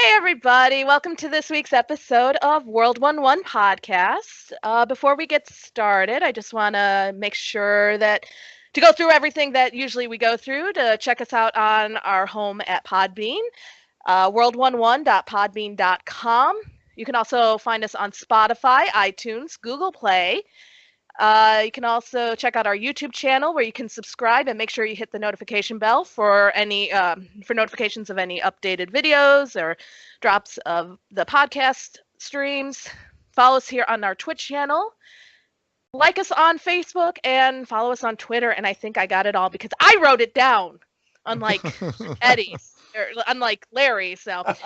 Everybody. Welcome to this week's episode of World 1-1 podcast. Before we get started, I just want to make sure that to go through everything that usually we go through to check us out on our home at Podbean, world11.podbean.com. You can also find us on Spotify, iTunes, Google Play. You can also check out our YouTube channel where you can subscribe and make sure you hit the notification bell for any for notifications of any updated videos or drops of the podcast streams. Follow us here on our Twitch channel. Like us on Facebook and follow us on Twitter. And I think I got it all because I wrote it down, unlike Eddie or unlike Larry. So, But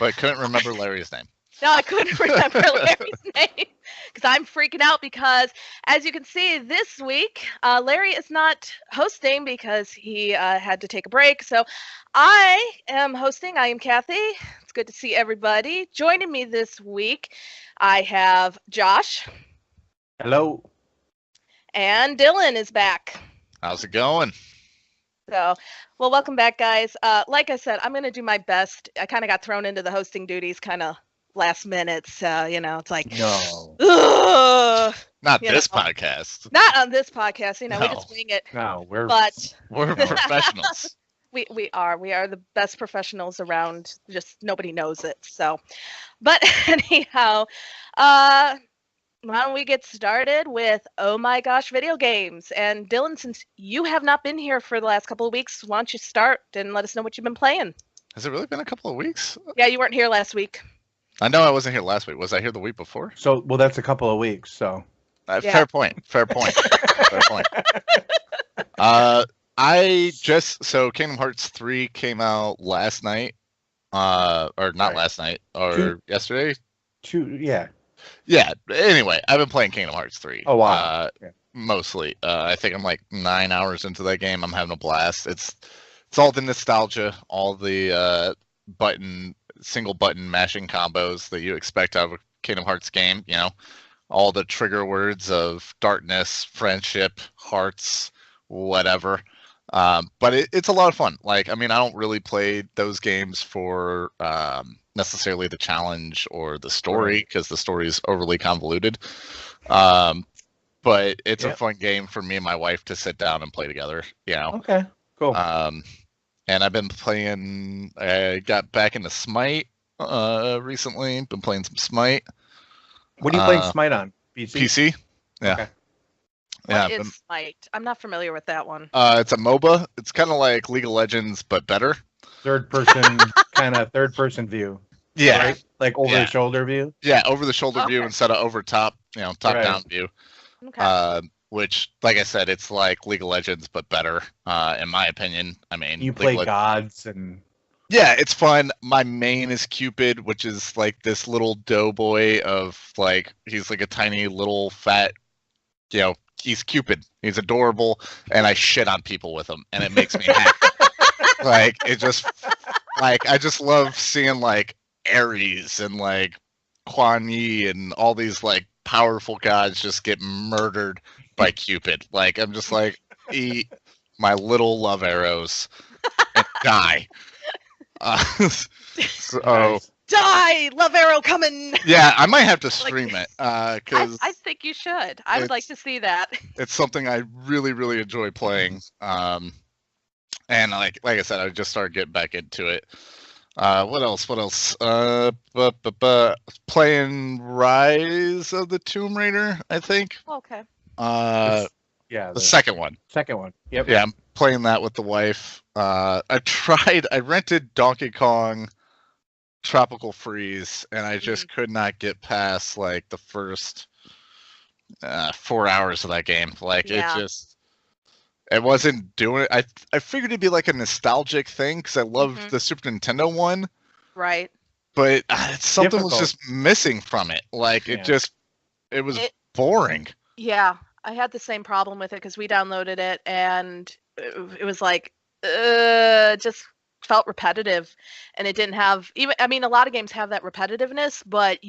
I couldn't remember Larry's name. No, I couldn't remember Larry's name because I'm freaking out because, as you can see, this week, Larry is not hosting because he had to take a break. So I am hosting. I am Kathy. It's good to see everybody. Joining me this week, I have Josh. Hello. And Dylan is back. How's it going? So, well, welcome back, guys. Like I said, I'm going to do my best. I kind of got thrown into the hosting duties kind of last minute, so it's like No. Not this podcast. Not on this podcast, we No. just wing it. No, We're professionals. We are the best professionals around, just nobody knows it. So, but anyhow, why don't we get started with Oh My Gosh video games? And Dylan, since you have not been here for the last couple of weeks, why don't you start and let us know what you've been playing? Has it really been a couple of weeks? Yeah, you weren't here last week. I know I wasn't here last week. Was I here the week before? So, well, that's a couple of weeks. So, Yeah. Fair point. Fair point. So Kingdom Hearts 3 came out last night, or not Right. last night, or yesterday. yeah. Yeah. Anyway, I've been playing Kingdom Hearts 3. Oh, wow. Yeah. Mostly. I think I'm like 9 hours into that game. I'm having a blast. It's all the nostalgia, all the single button mashing combos that you expect out of a Kingdom Hearts game. All the trigger words of darkness, friendship, hearts, whatever. But it's a lot of fun. I don't really play those games for necessarily the challenge or the story, because the story is overly convoluted. But it's a fun game for me and my wife to sit down and play together. Okay. Cool. And I've been playing. I got back into Smite recently. Been playing some Smite. What are you playing Smite on? PC. Yeah. Okay. What is Smite? I'm not familiar with that one. It's a MOBA. It's kind of like League of Legends, but better. Third person view. Yeah. Right? Like over the shoulder view. Yeah, over the shoulder view Okay. instead of over top. Top down view. Okay. Which, like I said, it's like League of Legends, but better, in my opinion. You play gods and. Yeah, it's fun. My main is Cupid, which is like this little doughboy of he's like a tiny little fat, he's Cupid. He's adorable, and I shit on people with him, and it makes me happy. I just love seeing Ares and Kuan Yi and all these powerful gods just get murdered by Cupid. I'm just eat my little love arrows and die. Nice. Die! Love Arrow coming! Yeah, I might have to stream it because I think you should. I would like to see that. it's something I really, really enjoy playing. And like I said, I just started getting back into it. What else? Playing Rise of the Tomb Raider, I think. Okay. Yeah. The second one. Second one. Yep. Yeah, I'm playing that with the wife. I rented Donkey Kong Tropical Freeze, and I just could not get past the first 4 hours of that game. It wasn't doing it. I figured it'd be a nostalgic thing because I loved the Super Nintendo one. Right. But something was just missing from it. It was boring. Yeah, I had the same problem with it because we downloaded it and it was just felt repetitive, and it didn't have a lot of games have that repetitiveness, but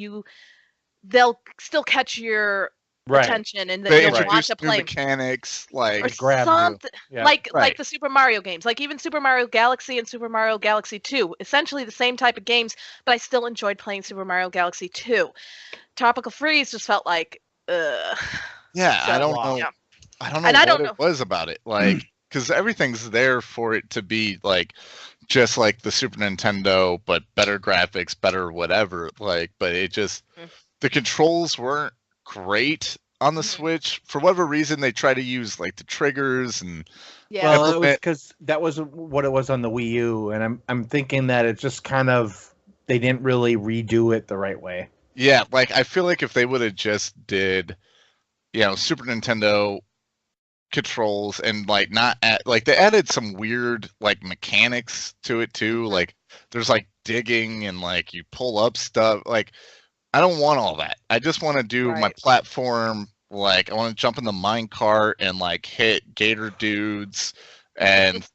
they'll still catch your Right. attention, and that They you'll want introduced to new play mechanics, or like grabs you. something Yeah. like Right. the Super Mario games, like even Super Mario Galaxy and Super Mario Galaxy 2, essentially the same type of games, but I still enjoyed playing Super Mario Galaxy 2. Tropical Freeze just felt like, ugh. yeah, I So, don't know. yeah. I don't know And I what don't it know. was about it, like, because everything's there for it to be like just like the Super Nintendo, but better graphics, better whatever. Like, but it just Mm. the controls weren't great on the Mhm. Switch for whatever reason. They try to use like the triggers and Yeah. Well, it was implement- because that was what it was on the Wii U, and I'm thinking that it just kind of they didn't really redo it the right way. yeah, like I feel like if they would have just did, Super Nintendo controls and like not like they added some weird like mechanics to it too. Mhm. Like there's like digging and like you pull up stuff. Like I don't want all that. I just want to do my Right. platform. Like I want to jump in the mine cart and like hit gator dudes and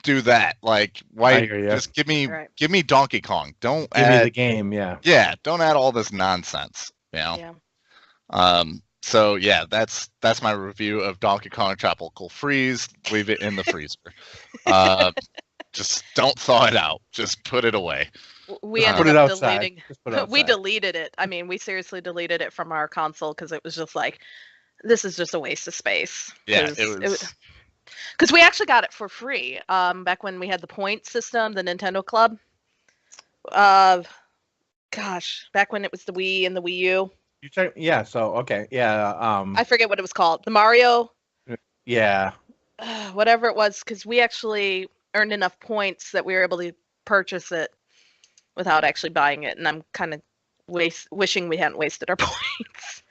do that. Like why hear ya. just give me Right. Donkey Kong. Don't Give me add the game, yeah. don't add all this nonsense. Yeah. So yeah, that's my review of Donkey Kong Tropical Freeze. Leave it in the freezer. Just don't thaw it out. Just put it away. We Just ended put it up outside. deleting. Just put it We outside. deleted it. I mean, we seriously deleted it from our console because it was just like, this is just a waste of space. Yeah, it was. Because we actually got it for free back when we had the point system, the Nintendo Club. Gosh, back when it was the Wii and the Wii U. You check, yeah. So okay, yeah. I forget what it was called. The Mario, Yeah. whatever it was, because we actually earned enough points that we were able to purchase it without actually buying it, and I'm kind of wishing we hadn't wasted our points.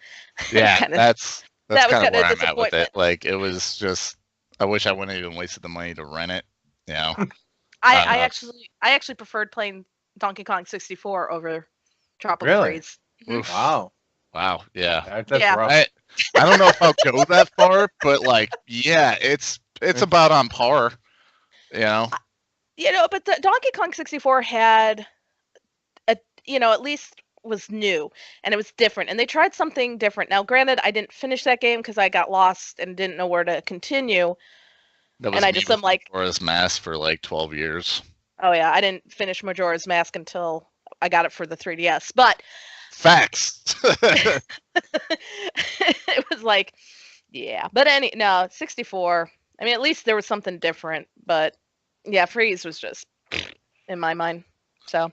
Yeah, Kinda- that's that was kind of kinda where I'm at with disappointment. it. Like it was just. I wish I wouldn't even wasted the money to rent it. I actually preferred playing Donkey Kong 64 over Tropical Really? Freeze. Oof. Wow. Wow. Yeah. That's Yeah. rough. I don't know if I'll go that far, but like, yeah, it's about on par. But the Donkey Kong 64 had at least was new and it was different, and they tried something different. Now, granted, I didn't finish that game because I got lost and didn't know where to continue. That was And I me just with am like, Majora's Mask for like 12 years. oh yeah, I didn't finish Majora's Mask until I got it for the 3DS. But Facts. it was like, yeah. But 64. I mean, at least there was something different. But yeah, Freeze was just in my mind. So,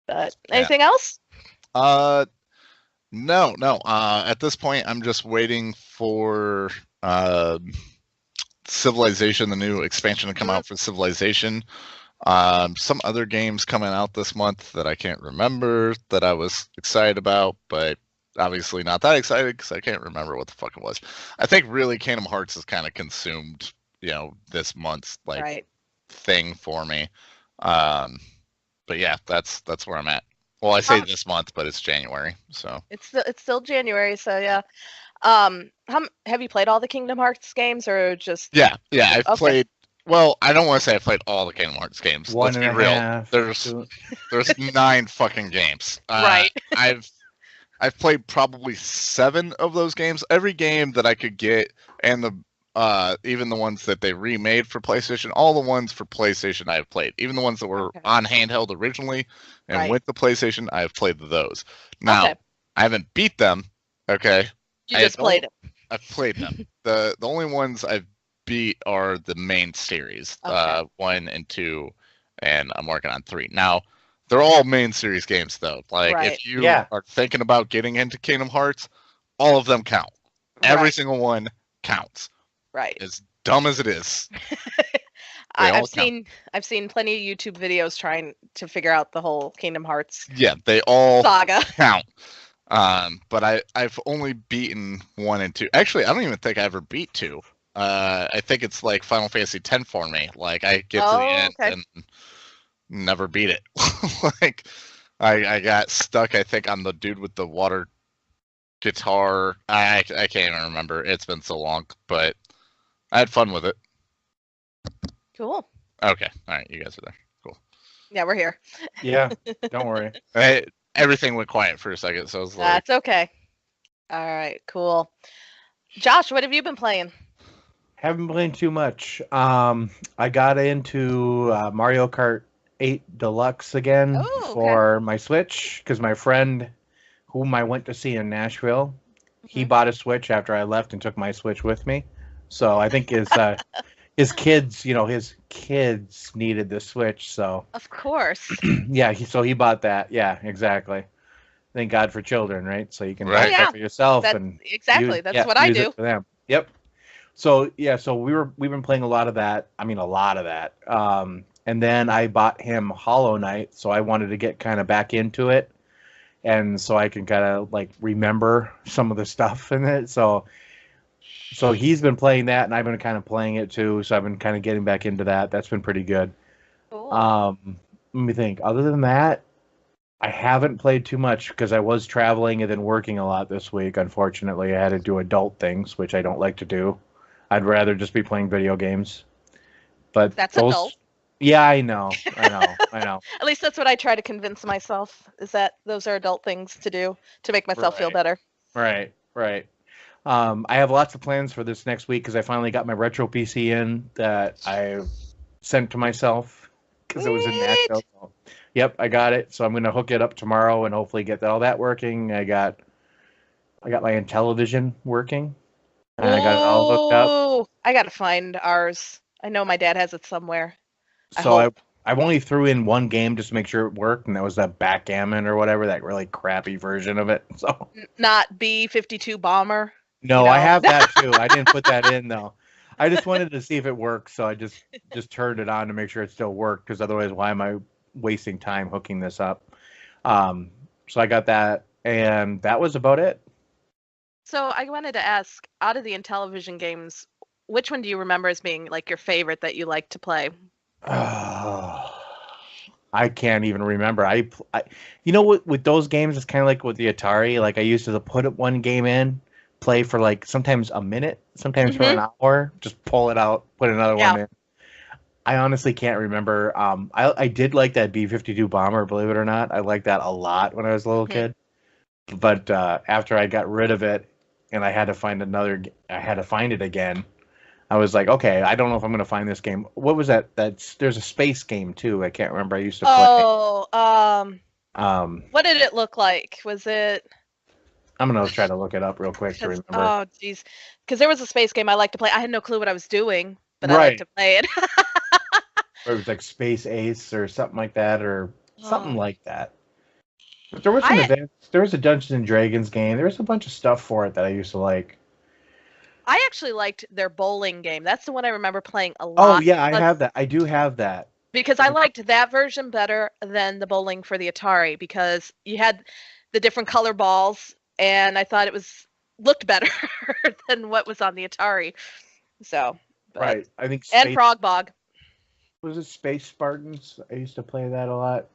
but Yeah. anything else? No. At this point, I'm just waiting for Civilization, the new expansion to come out for Civilization. Some other games coming out this month that I can't remember that I was excited about, but obviously not that excited because I can't remember what the fuck it was. I think really Kingdom Hearts is kind of consumed, this month's like Right. thing for me. But yeah, that's where I'm at. Well, I say this month, but it's January, so. It's still January, so yeah. Have you played all the Kingdom Hearts games, or just? Yeah, I've Okay. played. Well, I don't want to say I played all the Kingdom Hearts games. One Let's be and a real. half, There's two- there's 9 fucking games. Right. I've played probably 7 of those games. Every game that I could get, and even the ones that they remade for PlayStation, all the ones for PlayStation I have played. Even the ones that were Okay. on handheld originally and Right. went to PlayStation, I have played those. Now, Okay. I haven't beat them. Okay, You I just played it. I've played them. The only ones I've beat are the main series, Okay. 1 and 2, and I'm working on 3 now. They're all main series games though. Like Right. if you Yeah. are thinking about getting into Kingdom Hearts, all of them count. Every Right. single one counts. Right. As dumb as it is. They all I've seen plenty of YouTube videos trying to figure out the whole Kingdom Hearts Yeah, they all saga. count. But I've only beaten 1 and 2. Actually, I don't even think I ever beat 2. I think it's like Final Fantasy X for me. Like I get to the end okay. and never beat it. Like I got stuck, I think, on the dude with the water guitar. I can't even remember. It's been so long, but I had fun with it. Cool. Okay, all right, you guys are there. Cool. Yeah, we're here. Yeah. Don't worry. Everything went quiet for a second, so I was like, That's okay. All right, cool. Josh, what have you been playing? Haven't been playing too much. I got into Mario Kart 8 Deluxe again Oh, okay. for my Switch because my friend, whom I went to see in Nashville, he Mhm. bought a Switch after I left and took my Switch with me. So I think his kids, his kids needed the Switch. So Of course. yeah, so he bought that. Yeah, exactly. Thank God for children, right? So you can Right. buy Oh, yeah. stuff for yourself That and exactly. That's what I use do. it for them. Yep. So yeah, so we've been playing a lot of that. I mean, a lot of that. And then I bought him Hollow Knight, so I wanted to get kind of back into it, and so I can kind of like remember some of the stuff in it. So he's been playing that, and I've been kind of playing it too. So I've been kind of getting back into that. That's been pretty good. Cool. Let me think. Other than that, I haven't played too much because I was traveling and then working a lot this week. Unfortunately, I had to do adult things, which I don't like to do. I'd rather just be playing video games. But That's those, adult. yeah, I know. At least that's what I try to convince myself is that those are adult things to do to make myself feel Right. better. Right. I have lots of plans for this next week because I finally got my retro PC in that I sent to myself because it was in Sweet. Nashville. So, yep, I got it. So I'm going to hook it up tomorrow and hopefully get all that working. I got my Intellivision working, and I got it all hooked up. Oh, I gotta find ours. I know my dad has it somewhere. I So hope. I've only threw in one game just to make sure it worked, and that was that Backgammon or whatever, that really crappy version of it. So Not B-52 bomber. no, You I know. have that too. I didn't put that in though. I just wanted to see if it works, so I just turned it on to make sure it still worked. Because otherwise, why am I wasting time hooking this up? So I got that, and that was about it. So I wanted to ask, out of the Intellivision games, which one do you remember as being like your favorite that you like to play? I can't even remember. You know what? With those games, it's kind of like with the Atari. Like I used to put one game in, play for like sometimes a minute, sometimes for an hour, just pull it out, put another Yeah. one in. I honestly can't remember. I did like that B-52 bomber, believe it or not. I liked that a lot when I was a little Mhm. kid. But after I got rid of it, and I had to find I had to find it again. I was like, okay, I don't know if I'm going to find this game. What was that? There's a space game too. I can't remember. I used to play. Oh, Um, what did it look like? Was it? I'm going to try to look it up real quick to remember. Oh, geez, because there was a space game I liked to play. I had no clue what I was doing, but I Right. liked to play it. Or it was like Space Ace or something like that, or something Oh. like that. But there was some events. There was a Dungeons and Dragons game. There was a bunch of stuff for it that I used to like. I actually liked their bowling game. That's the one I remember playing a Oh lot. yeah, I have that. I do have that. Because I liked that version better than the bowling for the Atari because you had the different color balls, and I thought it looked better than what was on the Atari. So, but- Right. I think and Space, Frog Bog. was it Space Spartans? I used to play that a lot.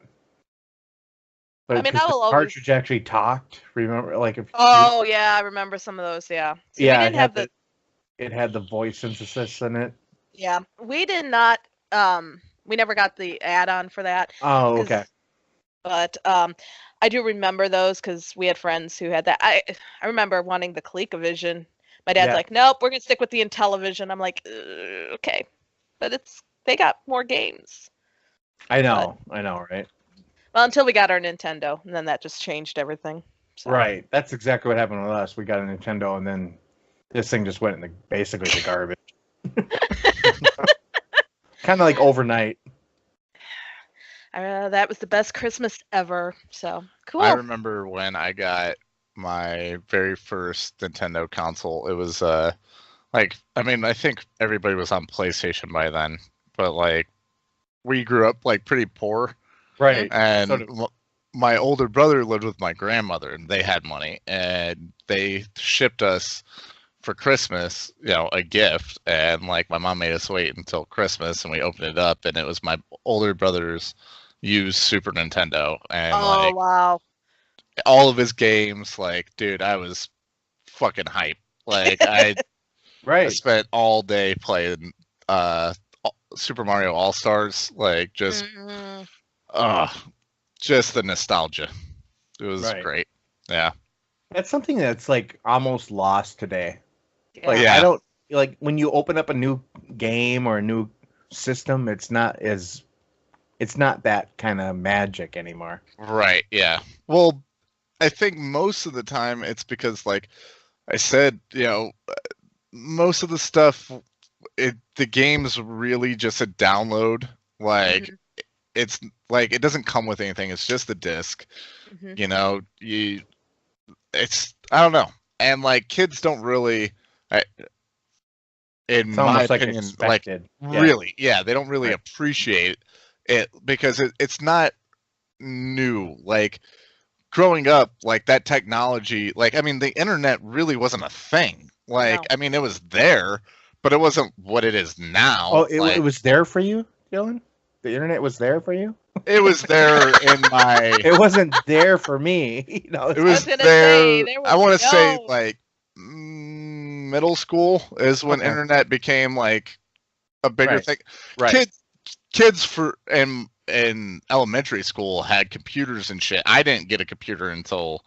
But I mean, 'cause I the will always. cartridge actually talked. Remember, like if Oh yeah, I remember some of those. Yeah. See, yeah, we didn't have the. it had the voice synthesis in it. Yeah, we did not. We never got the add-on for that. Oh, 'cause- okay. But I do remember those because we had friends who had that. I remember wanting the ColecoVision. My dad's Yeah. like, "Nope, we're gonna stick with the Intellivision." I'm like, "Okay," but they got more games. I know, right? Well, until we got our Nintendo, and then that just changed everything. So. Right. That's exactly what happened with us. We got a Nintendo, and then this thing just went in basically the garbage. Kind of like overnight. That was the best Christmas ever. So cool. I remember when I got my very first Nintendo console. It was I think everybody was on PlayStation by then, but like we grew up like pretty poor, Right. and So did- my older brother lived with my grandmother, and they had money, and they shipped us for Christmas, a gift, and like my mom made us wait until Christmas, and we opened it up, and it was my older brother's used Super Nintendo, and Oh wow. all of his games, like, dude, I was fucking hype. Like I right. spent all day playing Super Mario All Stars, like just Mhm. just the nostalgia. It was Right. great. Yeah. That's something that's like almost lost today. Like Yeah. I don't like when you open up a new game or a new system, it's not that kind of magic anymore. Right. Yeah. Well, I think most of the time it's because, like I said, most of the stuff, the game's really just a download. Like Mhm. it's like it doesn't come with anything. It's just the disc. Mhm. I don't know. And like kids don't really, in It's my almost like opinion, expected. Yeah. really, yeah, they don't really Right. appreciate it because it's not new. Like growing up, like that technology, like I mean, the internet really wasn't a thing. Like No. I mean, it was there, but it wasn't what it is now. Oh, it Like, was there for you, Dylan? The internet was there for you? it was there in my. It wasn't there for me. It I was was gonna there. say, there I was want to say no- like middle school is when Okay. internet became like a bigger Right. thing. Right. Kids for in elementary school had computers and shit. I didn't get a computer until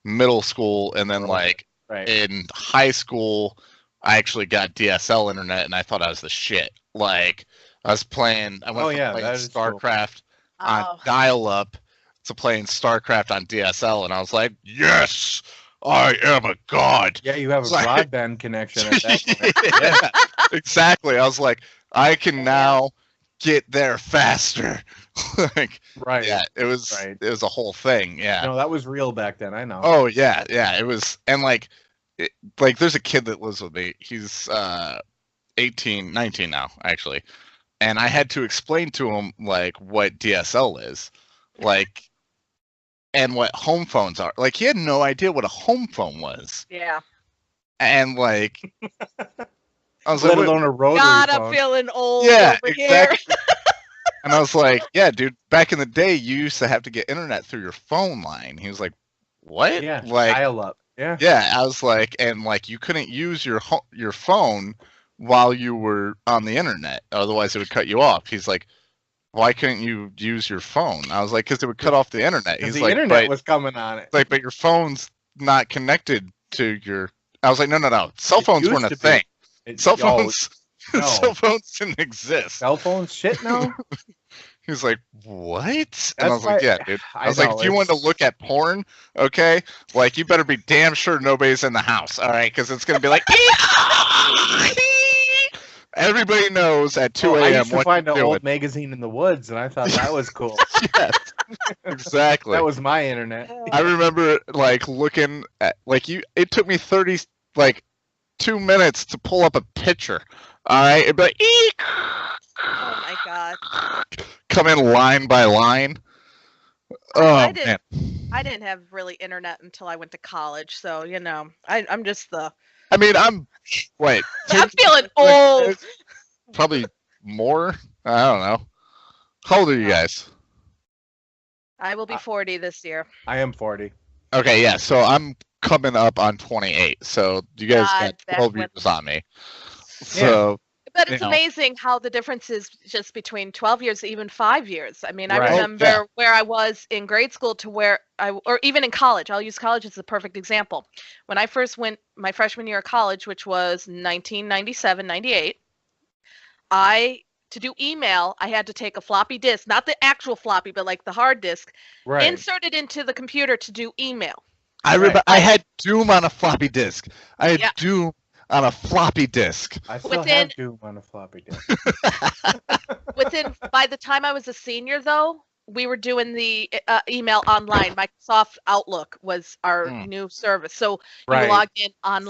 middle school, and then Oh, like Right. in high school, I actually got DSL internet, and I thought I was the shit. Like I went Oh, from yeah, playing that is cool. StarCraft on Oh. dial-up to playing StarCraft on DSL, and I was like, yes, I am a god. Yeah, you have a It's like- broadband connection at that point. Yeah, exactly. I was like, I can now get there faster. Like, Right. yeah, it was a whole thing. Yeah. No, that was real back then. I know. Oh yeah, yeah. It was, and like, there's a kid that lives with me. He's 18, 19 now, actually, and I had to explain to him like what DSL is, like, and what home phones are. Like, he had no idea what a home phone was, Yeah. and like, I was Let like, alone a rotary God, phone. I'm feeling old Yeah, over here. exactly. And I was like, yeah, dude, back in the day, you used to have to get internet through your phone line. He was like, what? Yeah, Like, dial up. Yeah. yeah, I was like, and like, you couldn't use your phone while you were on the internet, otherwise it would cut you off. He's like, why couldn't you use your phone? I was like, because it would cut off the internet. 'Cause He's the like, internet but, was coming on it. like, but your phone's not connected to your. I was like, no. Cell It phones used weren't a to be. thing. Cell Oh, phones, no. cell phones didn't exist. cell phones shit now? He was like, what? And I That's was like, why- yeah, dude. I I was like, know, if you want to it's- look at porn, okay, like, you better be damn sure nobody's in the house, all right? Because it's going to be like, everybody knows at 2 Oh, I a.m. used to what find you're an doing. old magazine in the woods, and I thought that was cool. Yes, exactly. That was my internet. I remember, like, looking at, like, it took me 2 minutes to pull up a picture, all right? It'd be like, eek! Oh my God. Come in line by line. Oh, I man. I didn't have really internet until I went to college, so I'm just the. I mean, I'm wait. I'm feeling old. Probably more. I don't know. How old are you guys? I will be 40 this year. I am 40. Okay, yeah. So I'm coming up on 28. So you guys God, got back 12 when- years on me. So But it's You know. amazing how the difference is just between 12 years, even 5 years. I mean, I Right. remember Yeah. where I was in grade school to or even in college. I'll use college as the perfect example. When I first went my freshman year of college, which was 1997, 98, to do email, I had to take a floppy disk, not the actual floppy, but like the hard disk, Right. insert it into the computer to do email. I Right. remember I had Doom on a floppy disk. I had Yeah. Doom on a floppy disk. I still within- have Doom on a floppy disk. By the time I was a senior, though, we were doing the email online. Microsoft Outlook was our Hmm. new service, so Right. you logged in online.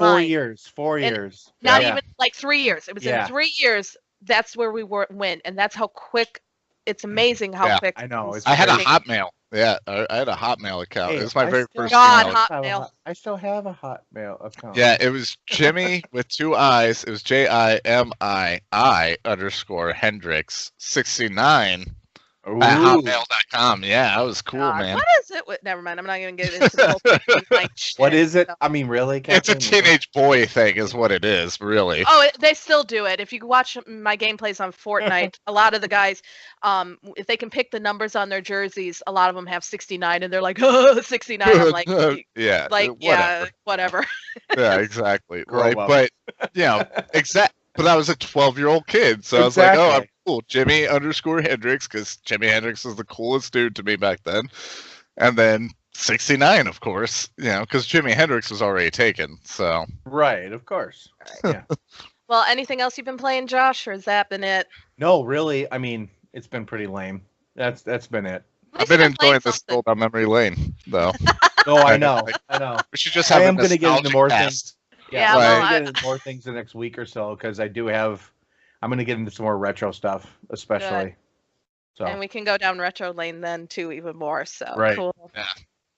4 And years. Not Yeah. even like 3 years. It was Yeah. in 3 years. That's where we went, and that's how quick. It's amazing how Yeah, quick. I know, these it's I had a things- Hotmail. Yeah, I had a Hotmail account. Hey, It was my I very still first God, email. Hotmail. I still have a Hotmail account. Yeah, it was Jimmy with 2 I's. It was JIMII _Hendrix 69 At Ooh. hotmail.com. Yeah, that was cool, God, man. what is it? Never mind. I'm not even getting into the whole thing. Like, What is it? shit. I mean, really, It's a Catherine? teenage boy thing, is what it is, really. Oh, they still do it. If you watch my gameplays on Fortnite, a lot of the guys, if they can pick the numbers on their jerseys, a lot of them have 69, and they're like, oh, 69. I'm like, Yeah, yeah, whatever. Yeah, exactly. Grow Like, up. but but I was a 12-year-old kid, so I was like, oh, I'm Exactly. cool, Jimi_Hendrix, because Jimi Hendrix was the coolest dude to me back then, and then 69, of course, because Jimi Hendrix was already taken. So Right, of course. Yeah. Well, anything else you've been playing, Josh, or has that been it? No, really. I mean, it's been pretty lame. That's been it. At I've least been you've playing enjoying this something. stroll down memory lane, though. Oh, I know. I know. We should just I have am a gonna get into nostalgic more cast. things. Yeah, I'm well, gonna get into more things the next week or so because I do have. I'm gonna get into some more retro stuff, especially. So And we can go down retro lane then too, even more. So Right. cool.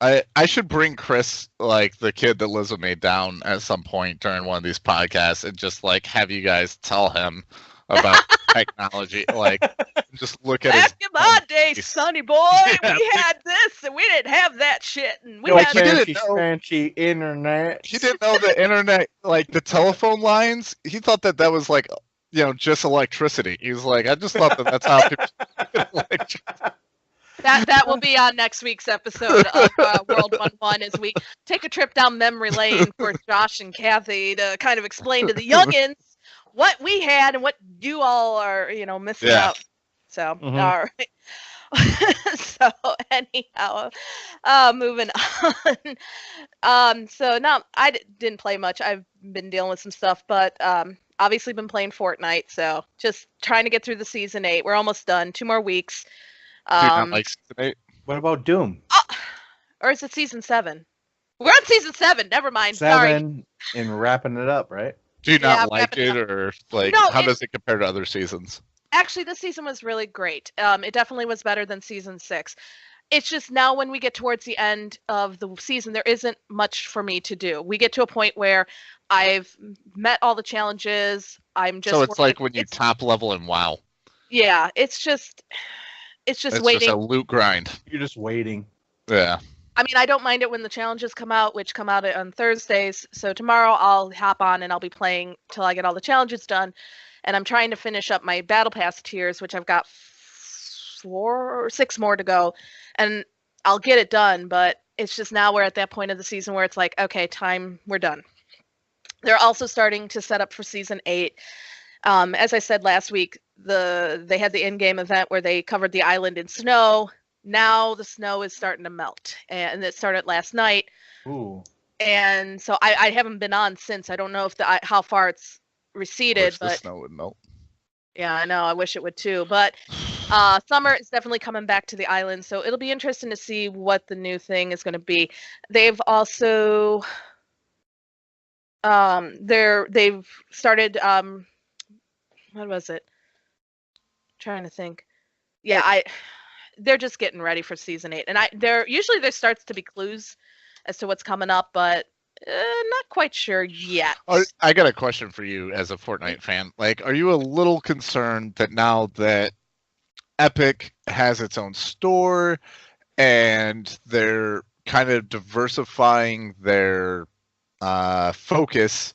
I should bring Chris, like the kid that lives with me, down at some point during one of these podcasts and just like have you guys tell him about technology. Like, just look at his. Back in my day, face. Sonny boy, Yeah, we had this and we didn't have that shit, and we no Like, had he didn't fancy know- fancy internet. He didn't know the internet, like the telephone lines. He thought that was like, just electricity. He was like, I just thought that's how people. that will be on next week's episode of World 1-1 as we take a trip down memory lane for Josh and Kathy to kind of explain to the youngins what we had and what you all are, missing Yeah. out. So, Mhm. all right. So anyhow, moving on. So now didn't play much. I've been dealing with some stuff, but obviously been playing Fortnite. So just trying to get through the season 8. We're almost done. 2 more weeks. Do you not like season 8? What about Doom? Or is it season 7? We're on season 7. Never mind. Sorry. 7 and wrapping it up, right? Do you Yeah, not like wrap it it, or like No, how does it compare to other seasons? Actually, this season was really great. It definitely was better than season 6. It's just now when we get towards the end of the season, there isn't much for me to do. We get to a point where I've met all the challenges. I'm just So it's like working- when you top level in WoW. Yeah, it's just It's waiting. just a loot grind. You're just waiting. Yeah. I mean, I don't mind it when the challenges come out, which come out on Thursdays. So tomorrow I'll hop on and I'll be playing till I get all the challenges done. And I'm trying to finish up my Battle Pass tiers, which I've got 4 or 6 more to go. And I'll get it done, but it's just now we're at that point of the season where it's like, okay, we're done. They're also starting to set up for season 8. As I said last week, they had the in-game event where they covered the island in snow. Now the snow is starting to melt, and it started last night. Ooh. And so I haven't been on since. I don't know if how far it's receded, Wish the but snow would melt. yeah, I know. I wish it would too. But summer is definitely coming back to the island, so it'll be interesting to see what the new thing is going to be. They've also they've started what was it? Trying to think. Yeah, they're just getting ready for season 8, and there starts to be clues as to what's coming up, but not quite sure yet. I got a question for you as a Fortnite fan. Like, are you a little concerned that now that Epic has its own store and they're kind of diversifying their focus,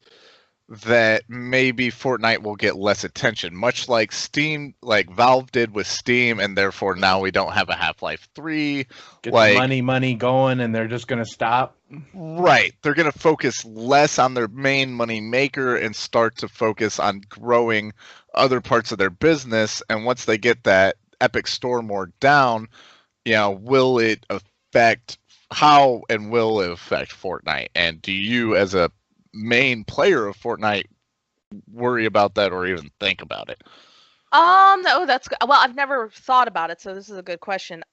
that maybe Fortnite will get less attention, much like Steam, like Valve did with Steam, and therefore now we don't have a Half-Life 3. Get Like- the money going, and they're just gonna stop. Right. They're going to focus less on their main money maker and start to focus on growing other parts of their business. And once they get that Epic Store more down, will it affect how and will it affect Fortnite? And do you, as a main player of Fortnite, worry about that or even think about it? No, that's good. Well, I've never thought about it, so this is a good question.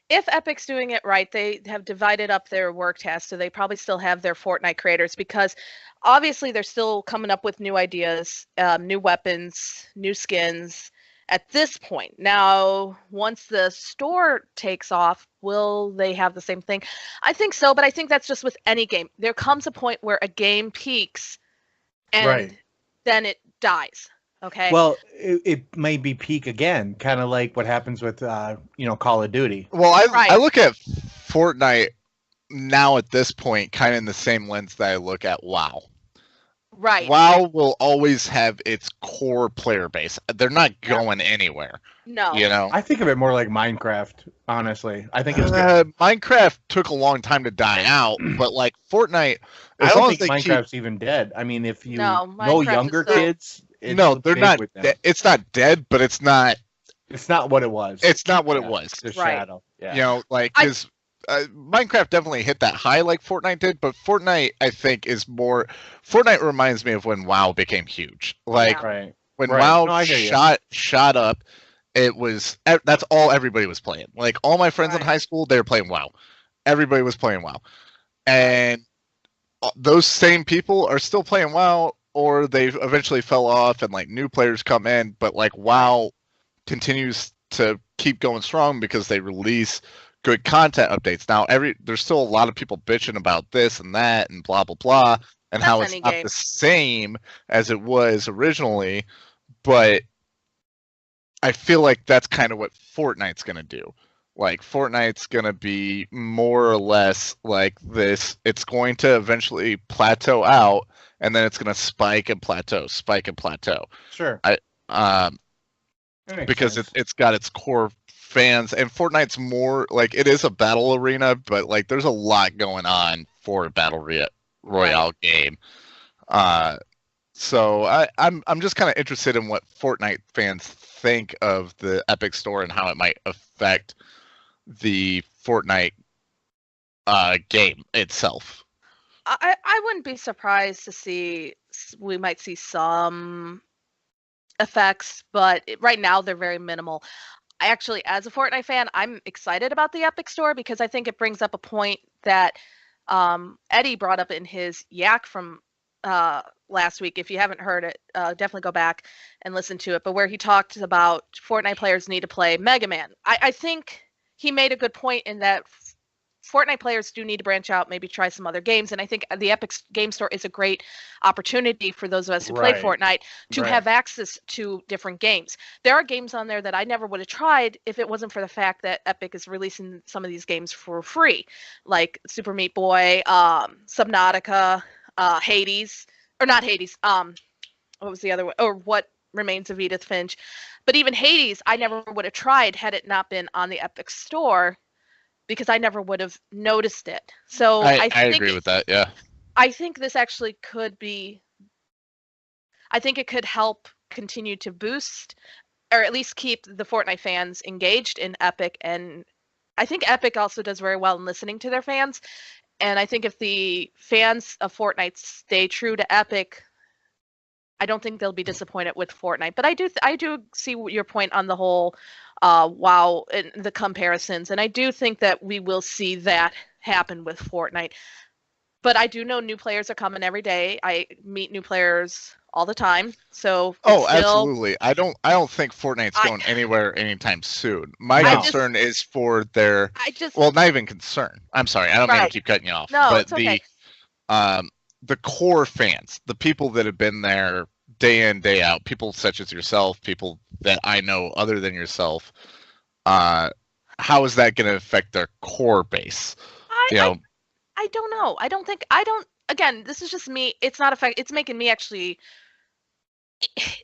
If Epic's doing it right, they have divided up their work tasks, so they probably still have their Fortnite creators, because obviously they're still coming up with new ideas, new weapons, new skins at this point. Now, once the store takes off, will they have the same thing? I think so, but I think that's just with any game. There comes a point where a game peaks and Right. then it dies. Okay. Well, it may be peak again, kind of like what happens with Call of Duty. Well, I Right. look at Fortnite now at this point kind of in the same lens that I look at WoW. Right. WoW will always have its core player base. They're not going anywhere. No. You know, I think of it more like Minecraft, honestly. I think it's Minecraft took a long time to die out, but like Fortnite, I as don't long think as they keep, Minecraft's even dead. I mean, if you No, know Minecraft is younger still- kids, it's no, they're big not. with them. It's not dead, but it's not. It's not what it was. It's not what it Yeah, was. It's a Right. shadow. Yeah. You know, like I- because Minecraft definitely hit that high like Fortnite did, but Fortnite I think is more. Fortnite reminds me of when WoW became huge. Like Yeah. Right. when Right. WoW No, I hear you. shot up, it was that's all everybody was playing. Like all my friends in Right. high school, they were playing WoW. Everybody was playing WoW, and those same people are still playing WoW, or they eventually fell off, and like new players come in. But like WoW continues to keep going strong because they release good content updates. Now there's still a lot of people bitching about this and that and blah blah blah, and That's how it's any not game. the same as it was originally, but I feel like that's kind of what Fortnite's gonna do. Like Fortnite's gonna be more or less like this. It's going to eventually plateau out, and then it's gonna spike and plateau, spike and plateau. Sure. Um, That makes because sense. it's got its core fans, and Fortnite's more like it is a battle arena, but like there's a lot going on for a battle royale game. So I'm just kind of interested in what Fortnite fans think of the Epic Store and how it might affect the Fortnite game itself. I wouldn't be surprised to see we might see some effects, but right now they're very minimal. I actually, as a Fortnite fan, I'm excited about the Epic Store because I think it brings up a point that Eddie brought up in his yak from last week. If you haven't heard it, definitely go back and listen to it. But where he talked about Fortnite players need to play Mega Man. I think he made a good point in that Fortnite players do need to branch out, maybe try some other games. And I think the Epic Game Store is a great opportunity for those of us who play Right. Fortnite to Right. have access to different games. There are games on there that I never would have tried if it wasn't for the fact that Epic is releasing some of these games for free, like Super Meat Boy, Subnautica, Hades, or not Hades. What was the other one? Or What Remains of Edith Finch. But even Hades, I never would have tried had it not been on the Epic Store, because I never would have noticed it. So I think agree with that. Yeah. I think this actually could be. I think it could help continue to boost, or at least keep the Fortnite fans engaged in Epic. And I think Epic also does very well in listening to their fans. And I think if the fans of Fortnite stay true to Epic, I don't think they'll be disappointed with Fortnite. But I do see your point on the whole WoW and the comparisons, and I do think that we will see that happen with Fortnite. But I do know new players are coming every day. I meet new players all the time. So Oh, it's still, absolutely. I don't think Fortnite's I- going anywhere anytime soon. My No. concern is for their I just well, not even concern. I'm sorry. I don't mean to Right. keep cutting you off. No, but it's okay. the core fans, the people that have been there day in, day out, people such as yourself, people that I know other than yourself, how is that going to affect their core base? You know, I don't know. I don't. Again, this is just me. It's not affect. It's making me actually.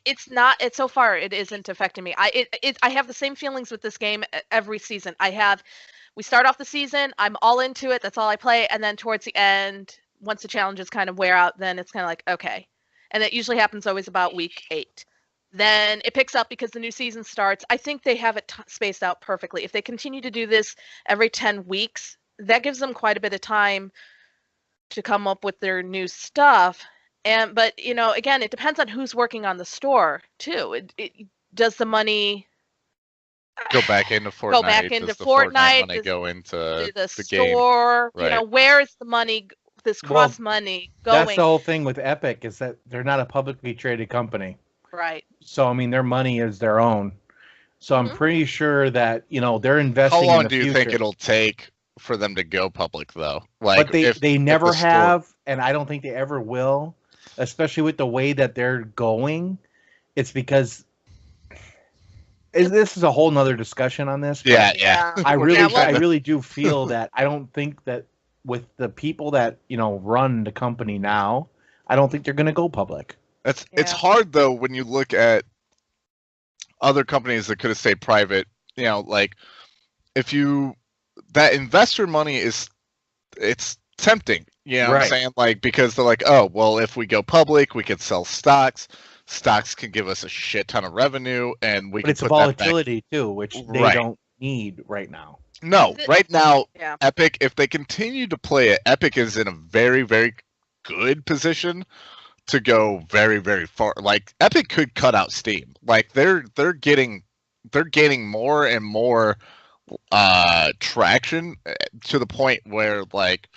It's not. It's so far. It isn't affecting me. I have the same feelings with this game every season. We start off the season. I'm all into it. That's all I play. And then towards the end, once the challenges kind of wear out, then it's kind of like okay. And that usually happens always about week 8. Then it picks up because the new season starts. I think they have it spaced out perfectly. If they continue to do this every 10 weeks, that gives them quite a bit of time to come up with their new stuff. But again, it depends on who's working on the store too. Does the money go back into Fortnite? go back into Does the Fortnite Fortnite? money Does go into the game? store? Right. Where is the money? This Well, cross money That's going? the whole thing with Epic is that they're not a publicly traded company. Right. So I mean, their money is their own. So I'm Mhm. pretty sure that they're investing. How long in the do you future. think it'll take for them to go public, though? Like, But they if never the store- have, and I don't think they ever will. Especially with the way that they're going, it's because this is a whole nother discussion on this. But Yeah. I really, Yeah, well- I really do feel that I don't think that with the people that run the company now, I don't think they're going to go public. It's Yeah. hard though when you look at other companies that could have stayed private. Like if that investor money it's tempting. You know what I'm Right. saying? Like because they're like, oh well, if we go public, we could sell stocks. Stocks can give us a shit ton of revenue, and we But can it's a put that back. volatility too, which they Right. don't need right now. No, Th- right now, Yeah. Epic, if they continue to play it, Epic is in a very, very good position to go very, very far. Like Epic could cut out Steam. Like they're gaining more and more traction to the point where like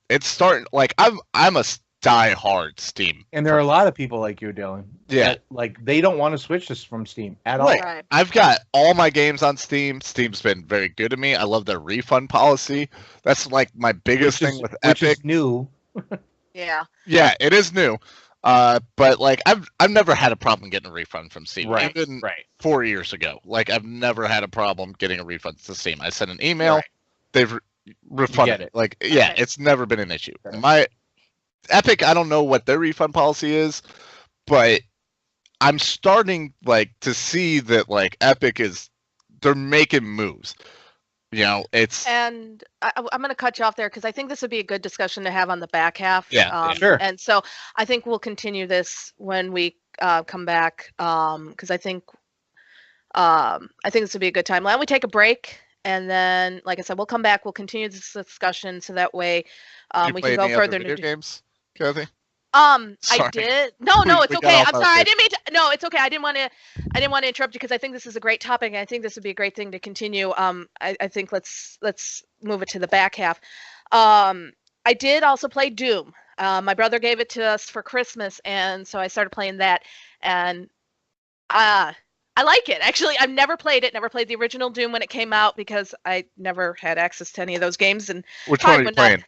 it's starting. Like I'm a die-hard Steam. And there are a lot of people like you, Dylan. Yeah. that, like they don't want to switch this from Steam at all. Right. Right. I've got all my games on Steam. Steam's been very good to me. I love their refund policy. That's like my biggest thing with Which Epic. is new. Yeah. Yeah, it is new. But like I've never had a problem getting a refund from Steam. Right. Even Right. 4 years ago. Like I've never had a problem getting a refund to Steam. I sent an email, Right. they've refunded get it. it. Like yeah, Okay. it's never been an issue. Sure. My Epic, I don't know what their refund policy is, but I'm starting like to see that like Epic they're making moves. It's And I'm going to cut you off there because I think this would be a good discussion to have on the back half. Yeah, Sure. And so I think we'll continue this when we come back because I think this would be a good time. Why don't we take a break? And then, like I said, we'll come back. We'll continue this discussion so that way you we play can go any other further. video games, Kathy? I Sorry. did. No, We it's got okay. off I'm our sorry. I bit. didn't mean to. No, it's okay. I didn't want to interrupt you because I think this is a great topic. And I think this would be a great thing to continue. I think let's move it to the back half. I did also play Doom. My brother gave it to us for Christmas, and so I started playing that. And I like it. Actually, I've never played it. Never played the original Doom when it came out because I never had access to any of those games. And Which Probably one are you would not- playing?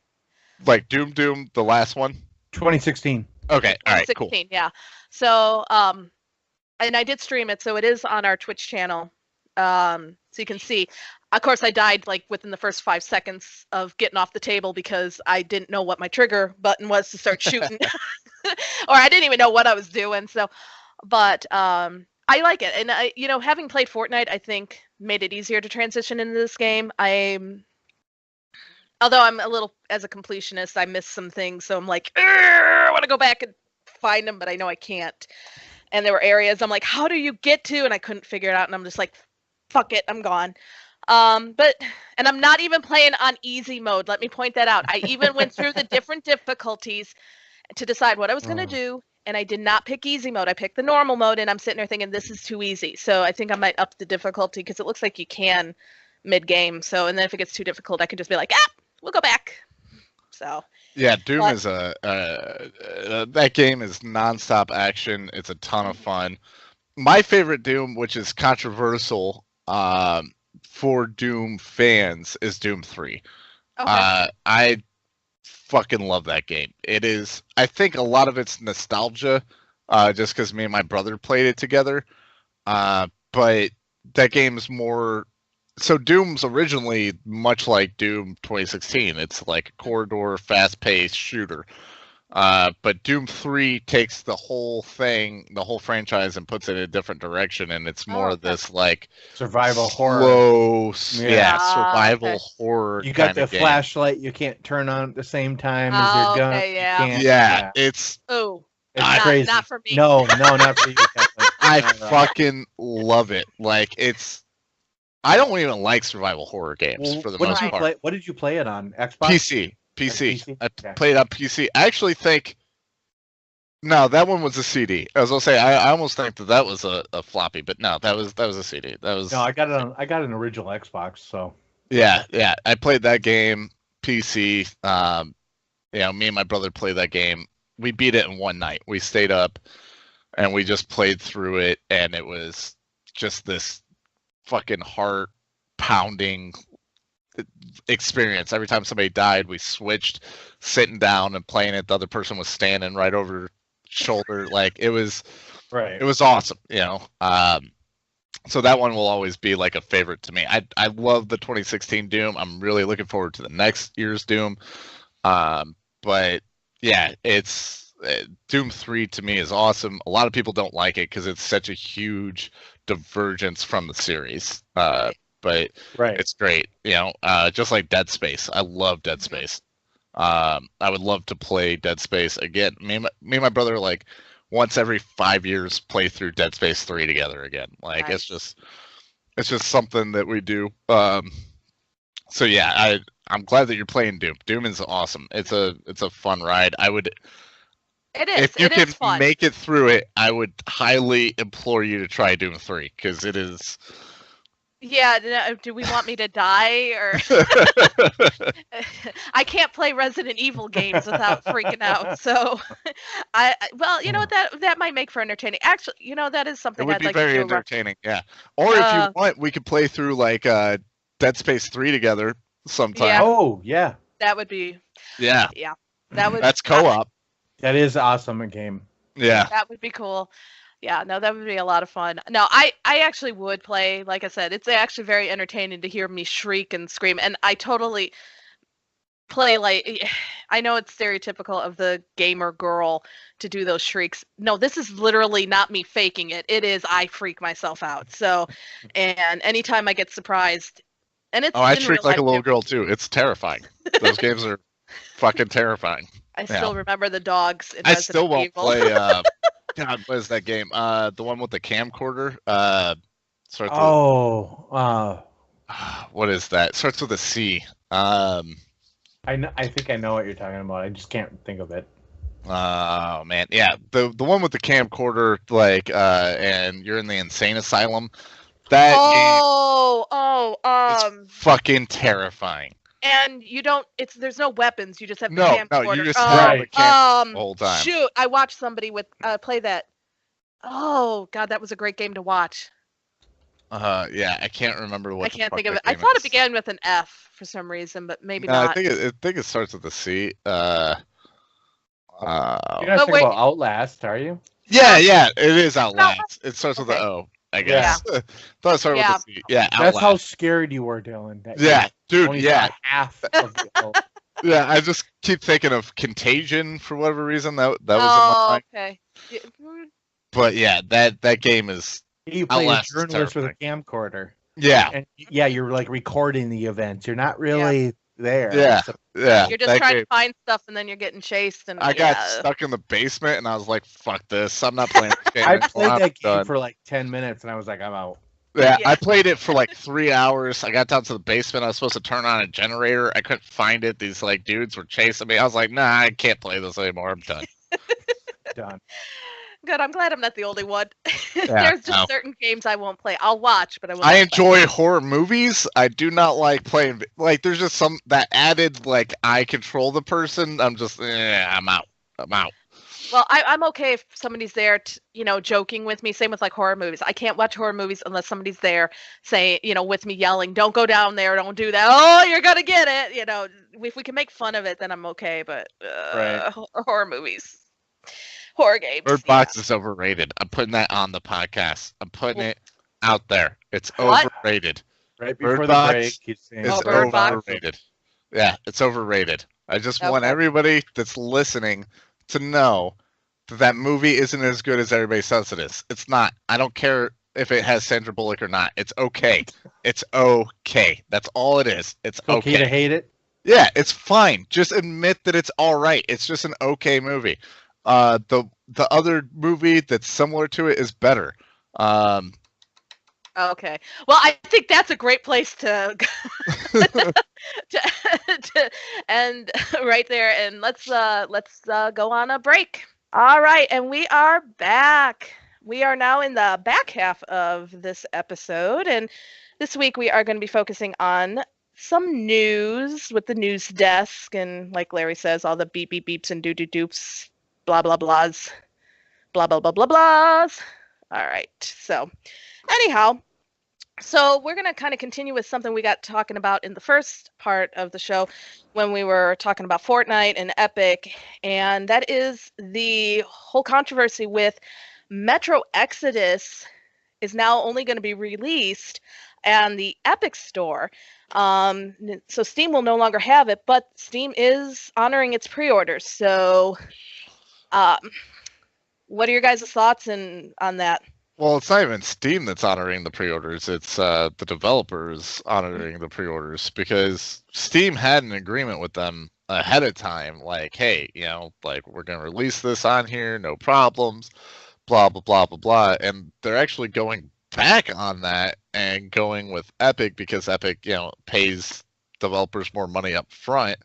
Like Doom, the last one? 2016. Okay, all right, cool. 2016, yeah. So, and I did stream it, so it is on our Twitch channel. So you can see. Of course, I died like within the first 5 seconds of getting off the table because I didn't know what my trigger button was to start shooting, or I didn't even know what I was doing. So, but I like it, and having played Fortnite, I think made it easier to transition into this game. Although I'm a little, as a completionist, I miss some things, so I'm like, I want to go back and find them, but I know I can't. And there were areas I'm like, how do you get to? And I couldn't figure it out, and I'm just like, fuck it, I'm gone. And I'm not even playing on easy mode. Let me point that out. I even went through the different difficulties to decide what I was gonna do, and I did not pick easy mode. I picked the normal mode, and I'm sitting there thinking this is too easy. So I think I might up the difficulty because it looks like you can mid-game. So, and then if it gets too difficult, I can just be like, we'll go back. So Yeah, Doom But- is that game is nonstop action. It's a ton of fun. My favorite Doom, which is controversial for Doom fans, is Doom 3. okay. I fucking love that game. It is. I think a lot of it's nostalgia, just because me and my brother played it together. But that game's more. So Doom's originally much like Doom 2016. It's like a corridor, fast-paced shooter. But Doom 3 takes the whole thing, the whole franchise, and puts it in a different direction, and it's more okay. this like Survival horror. slow, Yeah. survival Okay. horror. You got kinda the game. flashlight you can't turn on at the same time as your gun. Okay, You yeah. can't- Yeah, it's Oh, It's not- crazy. not for me. No, not for you. Kathleen. I Not at all. fucking love it. Like it's. I don't even like survival horror games Well, for the what most did you part. play? What did you play it on? Xbox. PC. PC? I Okay. played on PC. I actually think. No, that one was a CD. I was gonna say I almost think that was a floppy, but no, that was a CD. That was No, I got it on. I got an original Xbox. So yeah. I played that game PC. Me and my brother played that game. We beat it in one night. We stayed up, and we just played through it, and it was just this fucking heart pounding experience. Every time somebody died, we switched sitting down and playing it. The other person was standing right over shoulder. Like it was Right. It was awesome, you know. So that one will always be like a favorite to me. I love the 2016 Doom. I'm really looking forward to the next year's Doom. But yeah, it's Doom 3 to me is awesome. A lot of people don't like it because it's such a huge divergence from the series. But Right. it's great, you know. Just like Dead Space, I love Dead Space. I would love to play Dead Space again. Me and my brother, like, once every 5 years, play through Dead Space 3 together again. Like, Nice. it's just something that we do. So yeah, I'm glad that you're playing Doom. Doom is awesome. It's a fun ride. I would, It is. if you It can is fun. make it through it, I would highly implore you to try Doom 3 because it is. Yeah, do we want me to die or I can't play Resident Evil games without freaking out. So well, you know what, that might make for entertaining. Actually, you know, that is It something would I'd be like very to do. entertaining, yeah. Or if you want, we could play through like Dead Space 3 together sometime. Yeah. Oh yeah, That would be Yeah, that would that's co-op. that is awesome a game. Yeah. that would be cool. Yeah, no, that would be a lot of fun. No, I actually would play. Like I said, it's actually very entertaining to hear me shriek and scream, and I totally play like I know it's stereotypical of the gamer girl to do those shrieks. No, this is literally not me faking it. It is I freak myself out. So, and anytime I get surprised, and it's Oh, I in shriek real like a life little too. girl too. It's terrifying. Those games are fucking terrifying. I still remember the dogs in I Resident still won't Evil. play. God, what is that game? The one with the camcorder. Starts what is that? Starts with a C. I know. I think I know what you're talking about. I just can't think of it. Oh man, yeah, the one with the camcorder, like, and you're in the insane asylum. That game is fucking terrifying. And you don't. There's no weapons. You just have the No, camcorder. you just have the cam the whole time. Shoot, I watched somebody with play that. Oh God, that was a great game to watch. Yeah, I can't remember what. I can't think of it. I thought it began with an F for some reason, but maybe No, not. I think it starts with a C. You're not But talking wait. about Outlast, are you? Yeah, it is Outlast. It starts with an O, I guess. Thought it started with a C. Yeah, Outlast. That's how scared you were, Dylan. That Yeah, you dude. only Yeah, saw half of the O. yeah. I just keep thinking of Contagion for whatever reason. That was in my mind. Okay. But yeah, that game is. You play a Outlast is journalist with a camcorder. Yeah, And yeah, you're like recording the events. You're not really there. Yeah. So- yeah. You're just that trying game- to find stuff, and then you're getting chased. And I got stuck in the basement, and I was like, "Fuck this! I'm not playing this game." I anymore. played I'm that game done." for like 10 minutes, and I was like, I'm out. Yeah, Yeah. I played it for like 3 hours. I got down to the basement. I was supposed to turn on a generator. I couldn't find it. These like dudes were chasing me. I was like, "Nah, I can't play this anymore. I'm done." Done. Good. I'm glad I'm not the only one. Yeah, There's just no. certain games I won't play. I'll watch, but I won't. I play. enjoy horror movies. I do not like playing. Like, there's just some that added like I control the person. I'm just, I'm out. I'm out. Well, I'm okay if somebody's there, joking with me. Same with like horror movies. I can't watch horror movies unless somebody's there saying, with me yelling, "Don't go down there! Don't do that! Oh, you're gonna get it!" If we can make fun of it, then I'm okay. But Right. horror movies, horror games. Bird Box is overrated. I'm putting that on the podcast. I'm putting it out there. It's What? overrated. Right Bird before the Box break, he's saying, It's Bird Box? overrated. Yeah, it's overrated. I just want Okay. everybody that's listening to know that movie isn't as good as everybody says it is. It's not. I don't care if it has Sandra Bullock or not. It's okay. It's okay. That's all it is. It's It's okay to okay. hate it. Yeah, it's fine. Just admit that it's all right. It's just an okay movie. The other movie that's similar to it is better. Okay. Well, I think that's a great place to to end right there, and let's go on a break. All right, and we are back. We are now in the back half of this episode, and this week we are going to be focusing on some news with the news desk, and like Larry says, all the beep beep beeps and doo doo doops, blah blah blahs, blah blah blah blah blahs. All right, so anyhow, so we're going to kind of continue with something we got talking about in the first part of the show when we were talking about Fortnite and Epic, and that is the whole controversy with Metro Exodus is now only going to be released on the Epic Store. So Steam will no longer have it, but Steam is honoring its pre-orders. So, what are your guys' thoughts on that? Well, it's not even Steam that's honoring the pre-orders. It's the developers honoring the pre-orders, because Steam had an agreement with them ahead of time, like, hey, like, we're going to release this on here, no problems, blah, blah, blah, blah, blah. And they're actually going back on that and going with Epic, because Epic, pays developers more money up front.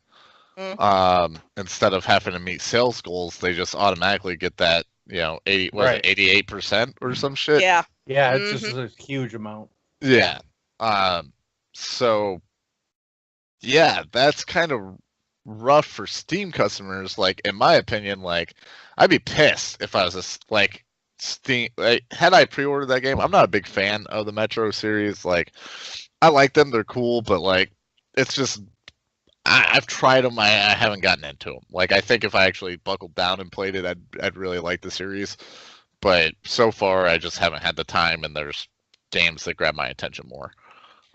Instead of having to meet sales goals, they just automatically get that, 88% or some shit. Yeah. Yeah, it's just a huge amount. Yeah. So, yeah, that's kind of rough for Steam customers. Like, in my opinion, like, I'd be pissed if I was like, Steam. Like, had I pre-ordered that game, I'm not a big fan of the Metro series. Like, I like them; they're cool, but like, it's just I've tried them. I haven't gotten into them. Like, I think if I actually buckled down and played it, I'd really like the series. But so far, I just haven't had the time, and there's games that grab my attention more.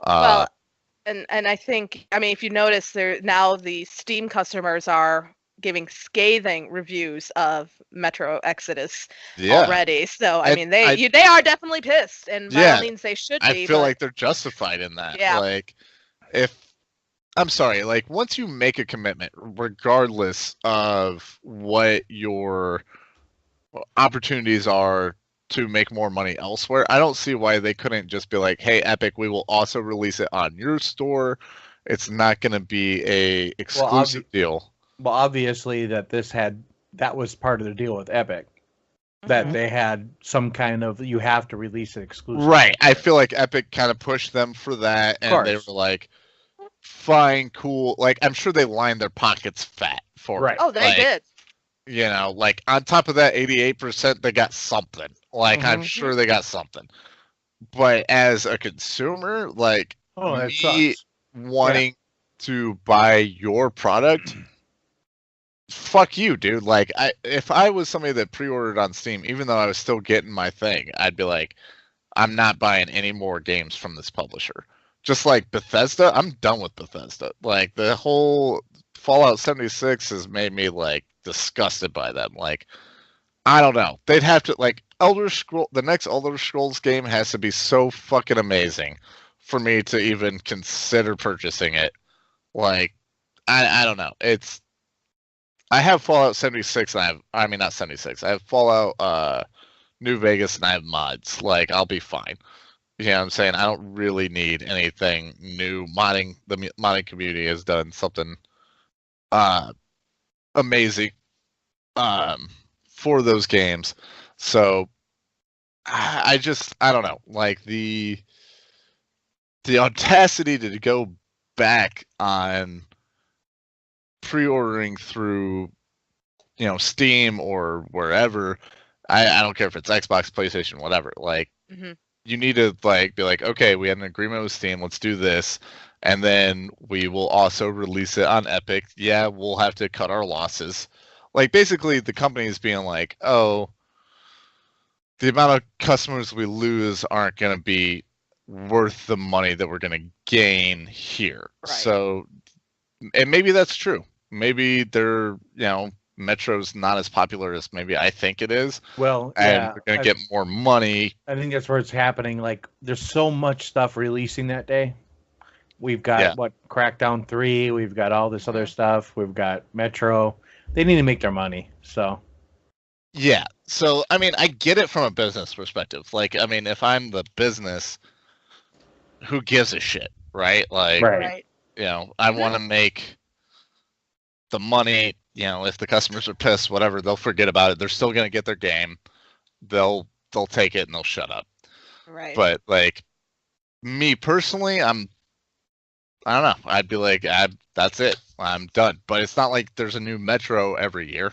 Well, and I think, I mean, if you notice, now the Steam customers are giving scathing reviews of Metro Exodus already. So I mean, they are definitely pissed, and by all means they should be. I feel like they're justified in that. Yeah. Like, I'm sorry, like, once you make a commitment, regardless of what your opportunities are to make more money elsewhere, I don't see why they couldn't just be like, hey, Epic, we will also release it on your store. It's not going to be a exclusive deal. Well, obviously that was part of the deal with Epic. That they had some kind of, you have to release it exclusively. Right. I feel like Epic kind of pushed them for that, and they were like, fine, cool. Like, I'm sure they lined their pockets fat for it. Oh, they did. Like, on top of that 88%, they got something. Like, I'm sure they got something. But as a consumer, like, me wanting to buy your product, fuck you, dude. Like, if I was somebody that pre-ordered on Steam, even though I was still getting my thing, I'd be like, I'm not buying any more games from this publisher. Just like Bethesda, I'm done with Bethesda. Like, the whole Fallout 76 has made me, like, disgusted by them. Like, I don't know. They'd have to, like, the next Elder Scrolls game has to be so fucking amazing for me to even consider purchasing it. Like, I don't know. I have Fallout 76 and I mean, not 76. I have Fallout New Vegas and I have mods. Like, I'll be fine. You know what I'm saying? I don't really need anything new. The modding community has done something amazing for those games. So I don't know. Like, the audacity to go back on pre-ordering through Steam or wherever. I don't care if it's Xbox, PlayStation, whatever. Like, you need to be like, okay, we had an agreement with Steam, let's do this, and then we will also release it on Epic. Yeah, we'll have to cut our losses. Like, basically the company is being like, oh, the amount of customers we lose aren't going to be worth the money that we're going to gain here. Right. So, and maybe that's true. Maybe they're, Metro's not as popular as maybe I think it is. Well, and we're gonna get more money. I think that's where it's happening. Like, there's so much stuff releasing that day. We've got Crackdown 3. We've got all this other stuff. We've got Metro. They need to make their money. So. Yeah. So I mean, I get it from a business perspective. Like, I mean, if I'm the business, who gives a shit, right? Like, right. I want to make the money. If the customers are pissed, whatever, they'll forget about it. They're still going to get their game. They'll take it and they'll shut up. Right. But like, me personally, I don't know. I'd be like, that's it. I'm done. But it's not like there's a new Metro every year.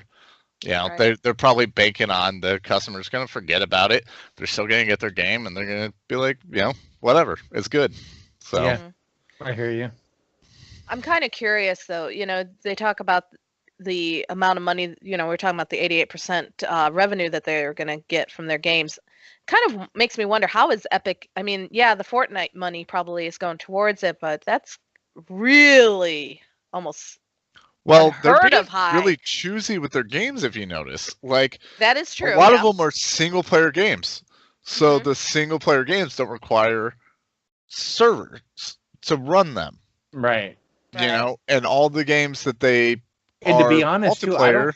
They're probably banking on the customers going to forget about it. They're still going to get their game and they're going to be like, whatever. It's good. So I hear you. I'm kind of curious though. They talk about the amount of money, we're talking about the 88% revenue that they're going to get from their games. Kind of makes me wonder, how is Epic? I mean, yeah, the Fortnite money probably is going towards it, but that's really almost Well, they're unheard being of high. really choosy with their games, if you notice. Like, That is true. a lot yeah. of them are single player games. So Mhm. the single player games don't require servers to run them, Right. you Right. know, and all the games that they And to be are honest, too, multiplayer.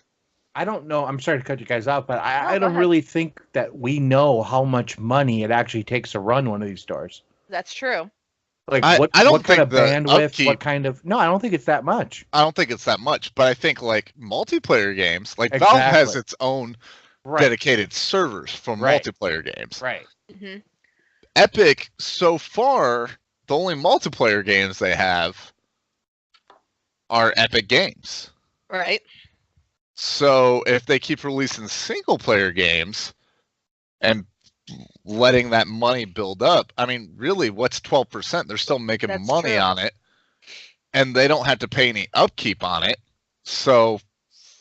I don't know. I'm sorry to cut you guys off, but No, I go don't ahead. really think that we know how much money it actually takes to run one of these stores. That's true. Like I what don't kind think of the bandwidth, upkeep- what kind of no, I don't think it's that much. I don't think it's that much, but I think like multiplayer games, like Valve has Exactly. its own Right. dedicated servers for Right. multiplayer games. Right. Hmm. Epic, so far, the only multiplayer games they have are Epic games. Right. So if they keep releasing single player games and letting that money build up, I mean, really, what's 12%? They're still making That's money true. on it, and they don't have to pay any upkeep on it. So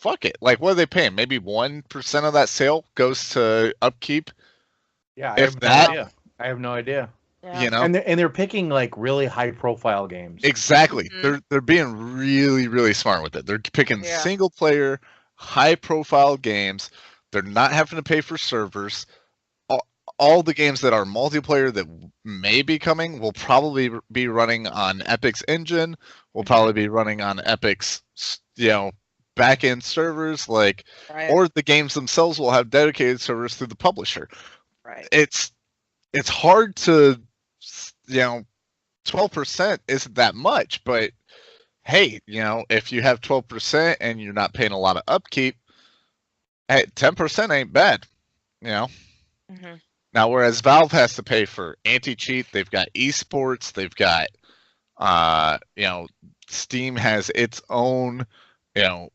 fuck it. Like, what are they paying? Maybe 1% of that sale goes to upkeep. Yeah, If that- I have no idea. Yeah. You know, And they're picking like really high profile games. exactly. Mhm. They're being really, really smart with it. They're picking Yeah. single player, high profile games. They're not having to pay for servers. All the games that are multiplayer that may be coming will probably be running on Epic's engine. Will probably be running on Epic's, back end servers. Like, Right. or the games themselves will have dedicated servers through the publisher. Right. It's hard to, 12% isn't that much, but hey, if you have 12% and you're not paying a lot of upkeep, hey, 10% ain't bad, Hmm. Now, whereas Valve has to pay for anti-cheat, they've got esports, they've got, Steam has its own,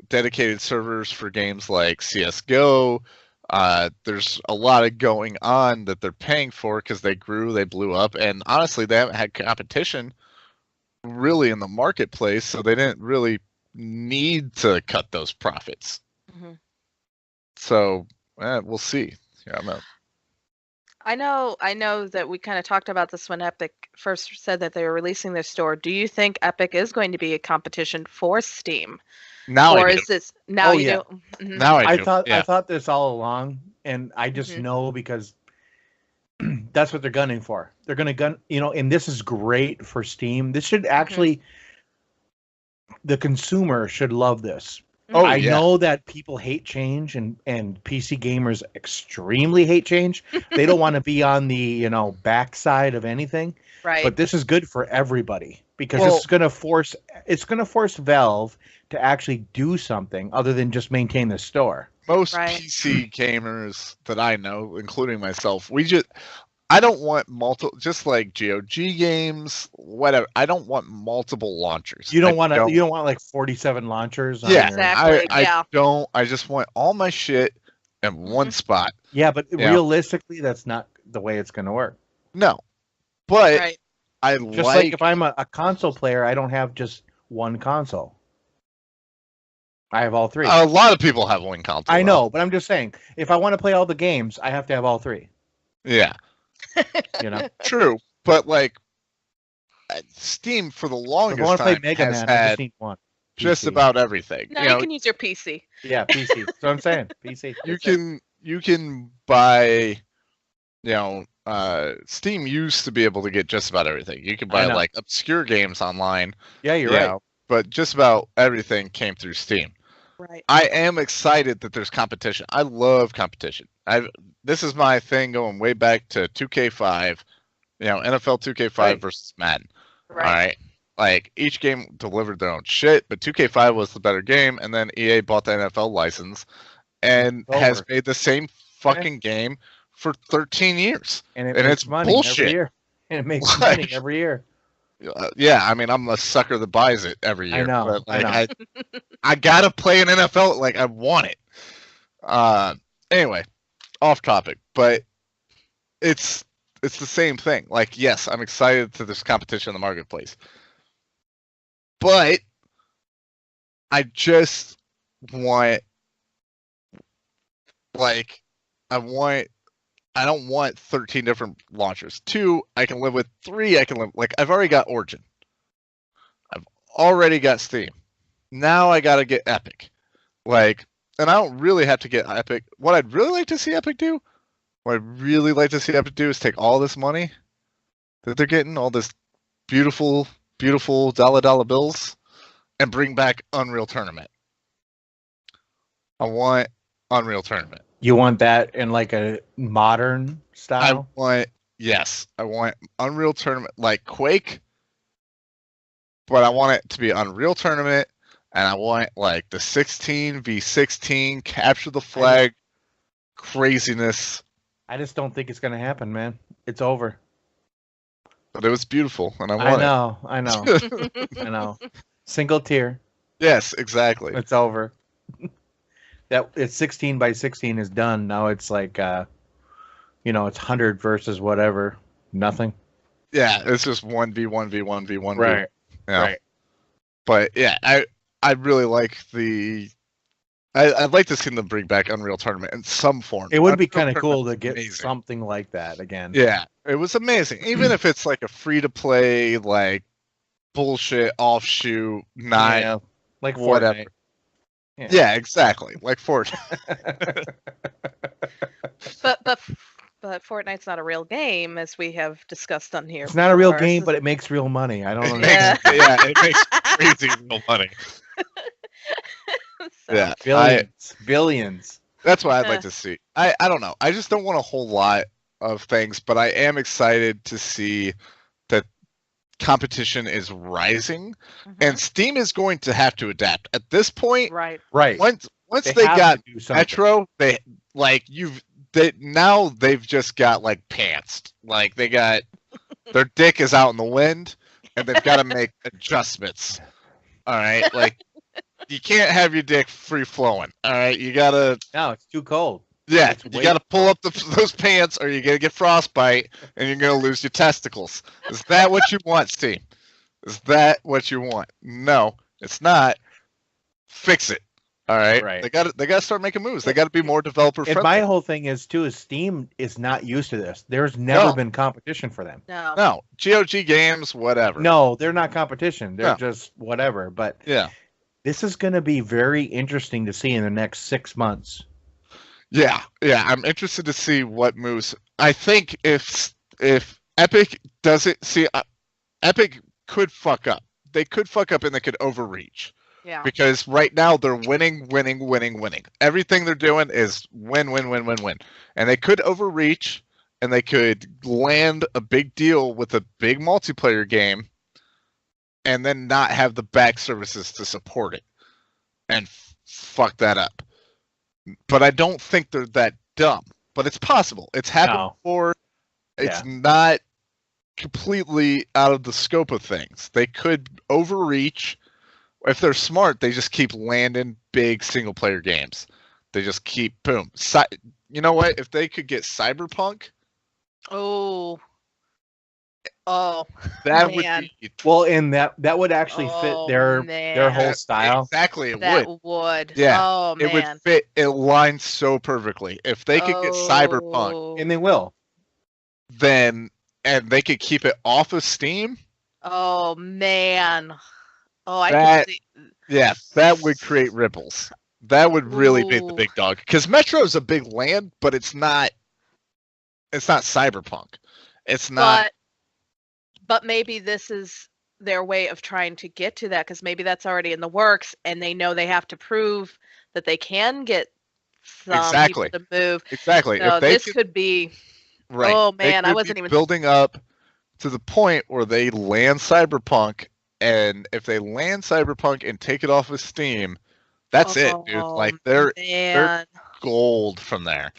dedicated servers for games like CS:GO. There's a lot of going on that they're paying for because they grew, they blew up, and honestly, they haven't had competition really in the marketplace, so they didn't really need to cut those profits. Hmm. So, we'll see. Yeah, I'm out. I know that we kind of talked about this when Epic first said that they were releasing their store. Do you think Epic is going to be a competition for Steam? Now Or I do. is this now Oh, you yeah. do? Mhm. Now I I do. thought yeah. I thought this all along, and I just Mhm. know because that's what they're gunning for. They're gonna gun, and this is great for Steam. This should actually, the consumer should love this. Oh, I yeah. know that people hate change, and PC gamers extremely hate change. They don't want to be on the backside of anything. Right. But this is good for everybody because Well- it's going to force Valve to actually do something other than just maintain the store. Most Right. PC gamers that I know, including myself, I don't want just like GOG games, whatever. I don't want multiple launchers. You don't I want like 47 launchers. On Yeah, your- Exactly, I yeah. don't. I just want all my shit in one Mhm. spot. Yeah, but Yeah. realistically, that's not the way it's going to work. No, but Right. I Just like if I'm a console player, I don't have just one console. I have all three. a lot of people have one console. I though. know, but I'm just saying, if I want to play all the games, I have to have all three. Yeah, You know, true. But like, Steam for the if I longest want to play time Mega has Man, I had just need one. just PC. about everything. No, you you know, can use your PC. Yeah, PC. That's what I'm saying. PC. you can buy, Steam used to be able to get just about everything. You could I buy know. like obscure games online. Yeah, you're you right. know, but just about everything came through Steam. Right. I am excited that there's competition. I love competition. This is my thing going way back to 2K5, NFL 2K5 Right. versus Madden. Right. All right. Like each game delivered their own shit, but 2K5 was the better game, and then EA bought the NFL license and It's has over. made the same fucking game for 13 years. And And makes it's money bullshit. every year. And it makes Like- money every year. Yeah, I mean, I'm a sucker that buys it every year. I know, But I like, I gotta play an NFL. Like, I want it. Anyway, off topic, but it's the same thing. Like, yes, I'm excited that there's competition in the marketplace, but I just want like I don't want 13 different launchers. 2 I can live with. 3 I can live like I've already got Origin. I've already got Steam. Now I gotta get Epic. Like, and I don't really have to get Epic. What I'd really like to see Epic do, is take all this money that they're getting, all this beautiful, beautiful dollar bills, and bring back Unreal Tournament. I want Unreal Tournament. You want that in like a modern style? I want Unreal Tournament like Quake, but I want it to be Unreal Tournament, and I want like the 16v16 capture the flag craziness. I just don't think it's gonna happen, man. It's over. But it was beautiful, and I want I know. I know. Single tier. Yes, exactly. It's over. That it's 16 by 16 is done. Now it's like it's 100 versus whatever. Nothing. Yeah, it's just 1v1v1v1v. Right. Yeah. Right. But yeah, I really like I'd like to see them bring back Unreal Tournament in some form. It would be Unreal kind of cool to Tournament's get amazing. something like that again. Yeah, it was amazing. Even if it's like a free to play, like bullshit offshoot, not Yeah, like whatever. Fortnite. Yeah, exactly. Like Fortnite. But Fortnite's not a real game, as we have discussed on here. It's not a real before. game, but it makes real money. I don't It understand. it makes crazy real money. So, Yeah, Billions. that's what I'd like to see. I don't know. I just don't want a whole lot of things, but I am excited to see that competition is rising, mhm. and Steam is going to have to adapt. At this point, Right. Right. once they have got to do something. Metro, now they've just got like pantsed. Like they got their dick is out in the wind, and they've got to make adjustments. All right, like you can't have your dick free flowing. All right, you gotta. No, it's too cold. Yeah, It's you way- got to pull up those pants, or you're gonna get frostbite, and you're gonna lose your testicles. Is that what you want, Steve? Is that what you want? No, it's not. Fix it. All right. Right. They got to start making moves. They got to be more developer And friendly. my whole thing is too is Steam is not used to this. There's never No. been competition for them. No. No, GOG games, whatever. No, they're not competition. They're No. just whatever. But Yeah. this is going to be very interesting to see in the next 6 months. Yeah. I'm interested to see what moves. I think if Epic does it, Epic could fuck up. They could fuck up and they could overreach. Yeah. Because right now they're winning. Everything they're doing is win. And they could overreach, and they could land a big deal with a big multiplayer game, and then not have the back services to support it, and fuck that up. But I don't think they're that dumb. But it's possible. It's happened No. before. It's Yeah. not completely out of the scope of things. They could overreach. If they're smart, they just keep landing big single player games. They just keep boom. You know what? If they could get Cyberpunk, Oh. that Man. would be Well, and that would actually fit Oh, their man. whole style. Exactly, it That would. would. Yeah, Oh It would man. fit. It lines so perfectly. If they could get Cyberpunk, Oh. And they will. then and they could keep it off of Steam, Oh man. Oh, I That- can see. yeah, that would create ripples. That would really be the Ooh. big dog. Because Metro's a big land, but it's not. It's not Cyberpunk. It's not. But maybe this is their way of trying to get to that, because maybe that's already in the works, and they know they have to prove that they can get some Exactly. people to move. Exactly. So if they this could, could be. right. Oh they man, I could wasn't be even. building up to the point where they land Cyberpunk, and if they land Cyberpunk and take it off of Steam, that's it, dude. Oh, Like they're man. gold from there.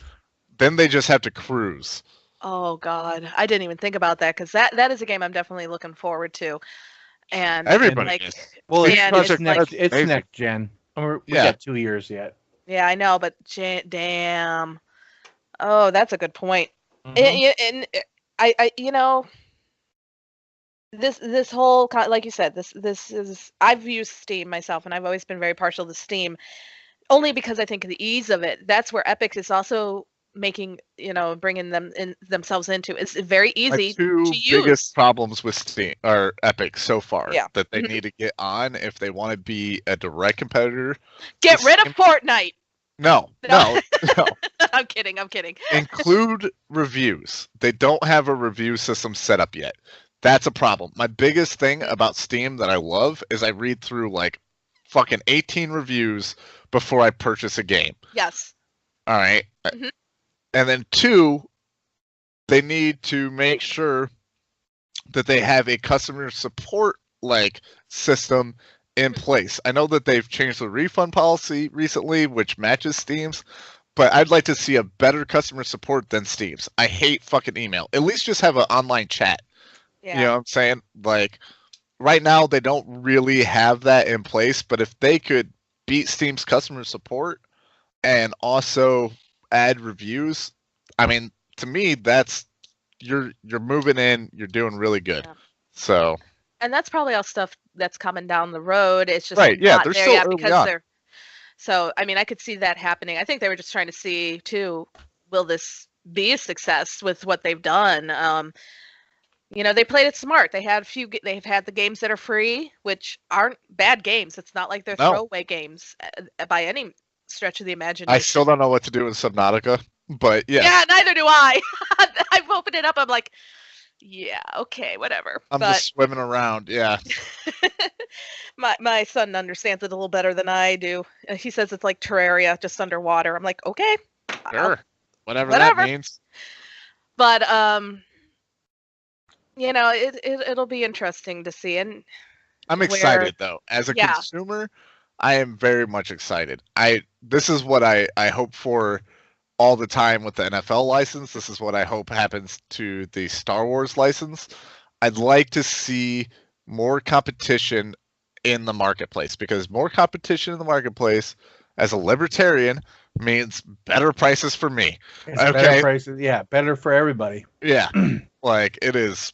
Then they just have to cruise. Oh God, I didn't even think about that, because that is a game I'm definitely looking forward to. And Everybody like, is. Well, It's Yeah, it's, it's next, like- it's amazing. next gen. We Yeah. got 2 years yet. yeah, I know, but damn. Oh, that's a good point. And I this whole like you said, this is, I've used Steam myself, and I've always been very partial to Steam, only because I think of the ease of it. That's where Epic is also making, bringing themselves into. It's very My easy two to use. biggest problems with Steam or Epic so far Yeah. that they Mhm. need to get on if they want to be a direct competitor. Get rid of Steam- Fortnite. No, No. no. I'm kidding. Include reviews. They don't have a review system set up yet. That's a problem. My biggest thing about Steam that I love is I read through like fucking 18 reviews before I purchase a game. Yes. All right. Mhm. And then 2, they need to make sure that they have a customer support like system in place. I know that they've changed the refund policy recently, which matches Steam's, but I'd like to see a better customer support than Steam's. I hate fucking email. At least just have an online chat. Yeah. You know what I'm saying? Like right now they don't really have that in place, but if they could beat Steam's customer support and also add reviews, I mean, to me that's you're moving in, you're doing really good. Yeah. So And that's probably all stuff that's coming down the road. It's just Right, yeah, not they're there still yet early because on. they're. So I mean, I could see that happening. I think they were just trying to see too, will this be a success with what they've done? They played it smart. They've had the games that are free, which aren't bad games. It's not like they're No. throwaway games by any stretch of the imagination. I still don't know what to do with Subnautica, but yeah, Yeah, neither do I. I've opened it up. I'm like, yeah, okay, whatever. I'm But just swimming around. Yeah, my son understands it a little better than I do. He says it's like Terraria, just underwater. I'm like, okay, sure, whatever whatever. that means. but it'll be interesting to see. And I'm where- excited though. As a Yeah. consumer, I am very much excited. This is what I hope for all the time with the NFL license. This is what I hope happens to the Star Wars license. I'd like to see more competition in the marketplace, because more competition in the marketplace as a libertarian means better prices for me. It's Okay. better prices. Yeah, better for everybody. Yeah. Like it is.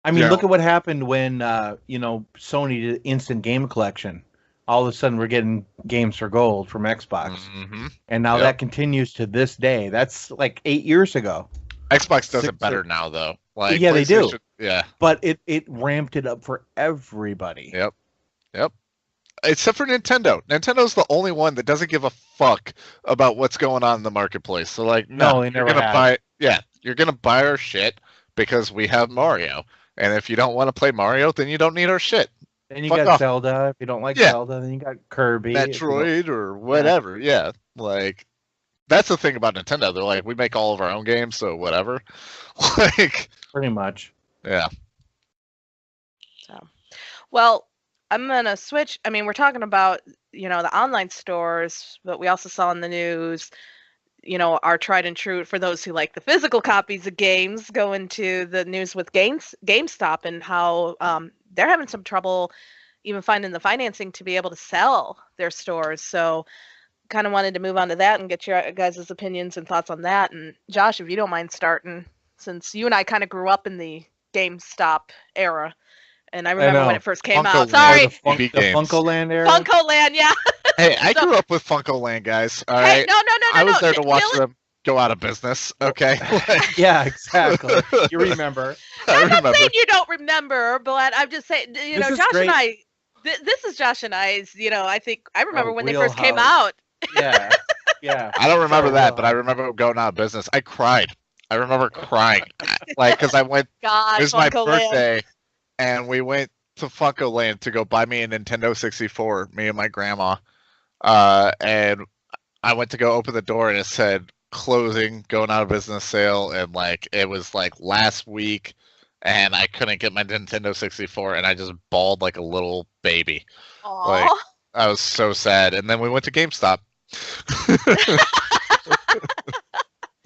I mean, Yeah. look at what happened when Sony did Instant Game Collection. All of a sudden, we're getting games for gold from Xbox, Mhm. and now Yep. that continues to this day. That's like 8 years ago, Xbox does it Six- better now though. Like Yeah, they do. PlayStation- Yeah. but it ramped it up for everybody. Yep. Except for Nintendo. Nintendo's the only one that doesn't give a fuck about what's going on in the marketplace. So like, No, they you're never gonna have. buy. Yeah, you're gonna buy our shit because we have Mario. And if you don't want to play Mario, then you don't need our shit. Then you Fuck got off. Zelda. If you don't like Yeah. Zelda, then you got Kirby. If you don't- Metroid or whatever. Yeah, like that's the thing about Nintendo. They're like, we make all of our own games, so whatever. Like, pretty much. yeah. Well, I'm gonna switch. I mean, we're talking about the online stores, but we also saw in the news, our tried and true, for those who like the physical copies of games, go into the news with GameStop and how they're having some trouble even finding the financing to be able to sell their stores. So kind of wanted to move on to that and get your guys' opinions and thoughts on that. And Josh, if you don't mind starting, since you and I kind of grew up in the GameStop era, and I remember when know. it first came Funko out. Land. Sorry, The, EB the games. Funko Land era. Funko Land, yeah. Hey, I So- grew up with Funko Land, guys. All Hey, right. no. I was there to Dylan, watch them go out of business. Okay. Like, Yeah, exactly. You remember? I I'm not remember. saying you don't remember, but I'm just saying, This is Josh great. and I. This is Josh and I's. I think I remember when they first came wheelhouse. out. Yeah, yeah. I don't remember So, that, but I remember going out of business. I cried. I remember crying, like, because I went. God, It was my Funko Land. birthday, and we went to Funko Land to go buy me a Nintendo 64. Me and my grandma, and I went to go open the door, and it said closing, going out of business sale, and like it was like last week, and I couldn't get my Nintendo 64, and I just bawled like a little baby. Aw. Like, I was so sad, and then we went to GameStop.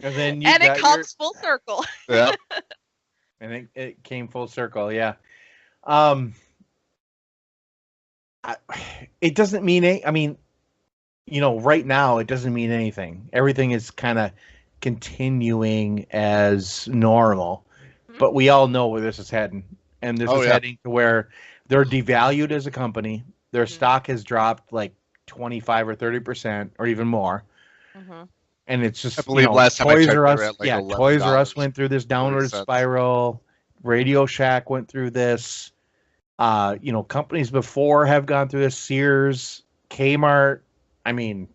And then you and got it comes full circle. Yeah. and it came full circle. Yeah. It doesn't mean I mean, right now it doesn't mean anything. Everything is kind of continuing as normal, Mhm. but we all know where this is heading, and this Oh, is yeah. heading to where they're devalued as a company. Their Mhm. stock has dropped like 25 or 30% or even more. Hmm. And it's just, I believe last time I Toys checked, R they Us, were at like $11. Toys R Us went through this downward 40 cents. spiral. Radio Shack went through this. Companies before have gone through this. Sears, Kmart. I mean,